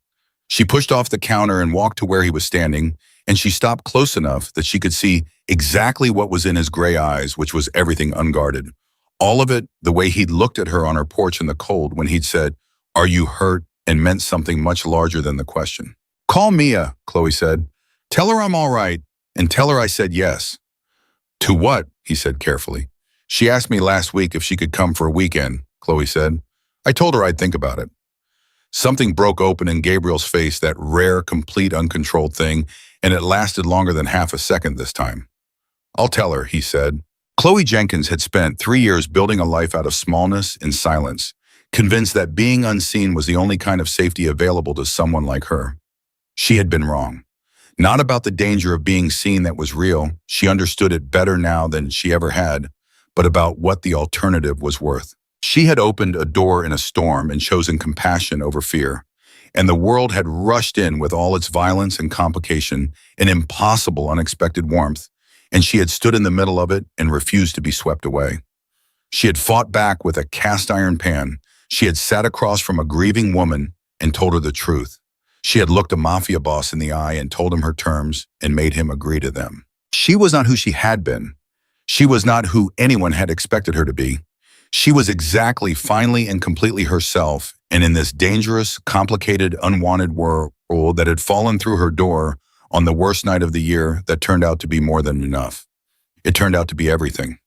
She pushed off the counter and walked to where he was standing, and she stopped close enough that she could see exactly what was in his gray eyes, which was everything unguarded. All of it, the way he'd looked at her on her porch in the cold when he'd said, "Are you hurt?" and meant something much larger than the question. "Call Mia," Chloe said. "Tell her I'm all right, and tell her I said yes." "To what?" he said carefully. "She asked me last week if she could come for a weekend," Chloe said. "I told her I'd think about it." Something broke open in Gabriel's face, that rare, complete, uncontrolled thing, and it lasted longer than half a second this time. "I'll tell her," he said. Chloe Jenkins had spent 3 years building a life out of smallness and silence, convinced that being unseen was the only kind of safety available to someone like her. She had been wrong. Not about the danger of being seen that was real, she understood it better now than she ever had, but about what the alternative was worth. She had opened a door in a storm and chosen compassion over fear, and the world had rushed in with all its violence and complication, an impossible, unexpected warmth, and she had stood in the middle of it and refused to be swept away. She had fought back with a cast-iron pan. She had sat across from a grieving woman and told her the truth. She had looked a Mafia boss in the eye and told him her terms and made him agree to them. She was not who she had been. She was not who anyone had expected her to be. She was exactly, finally, and completely herself, and in this dangerous, complicated, unwanted world that had fallen through her door on the worst night of the year that turned out to be more than enough. It turned out to be everything.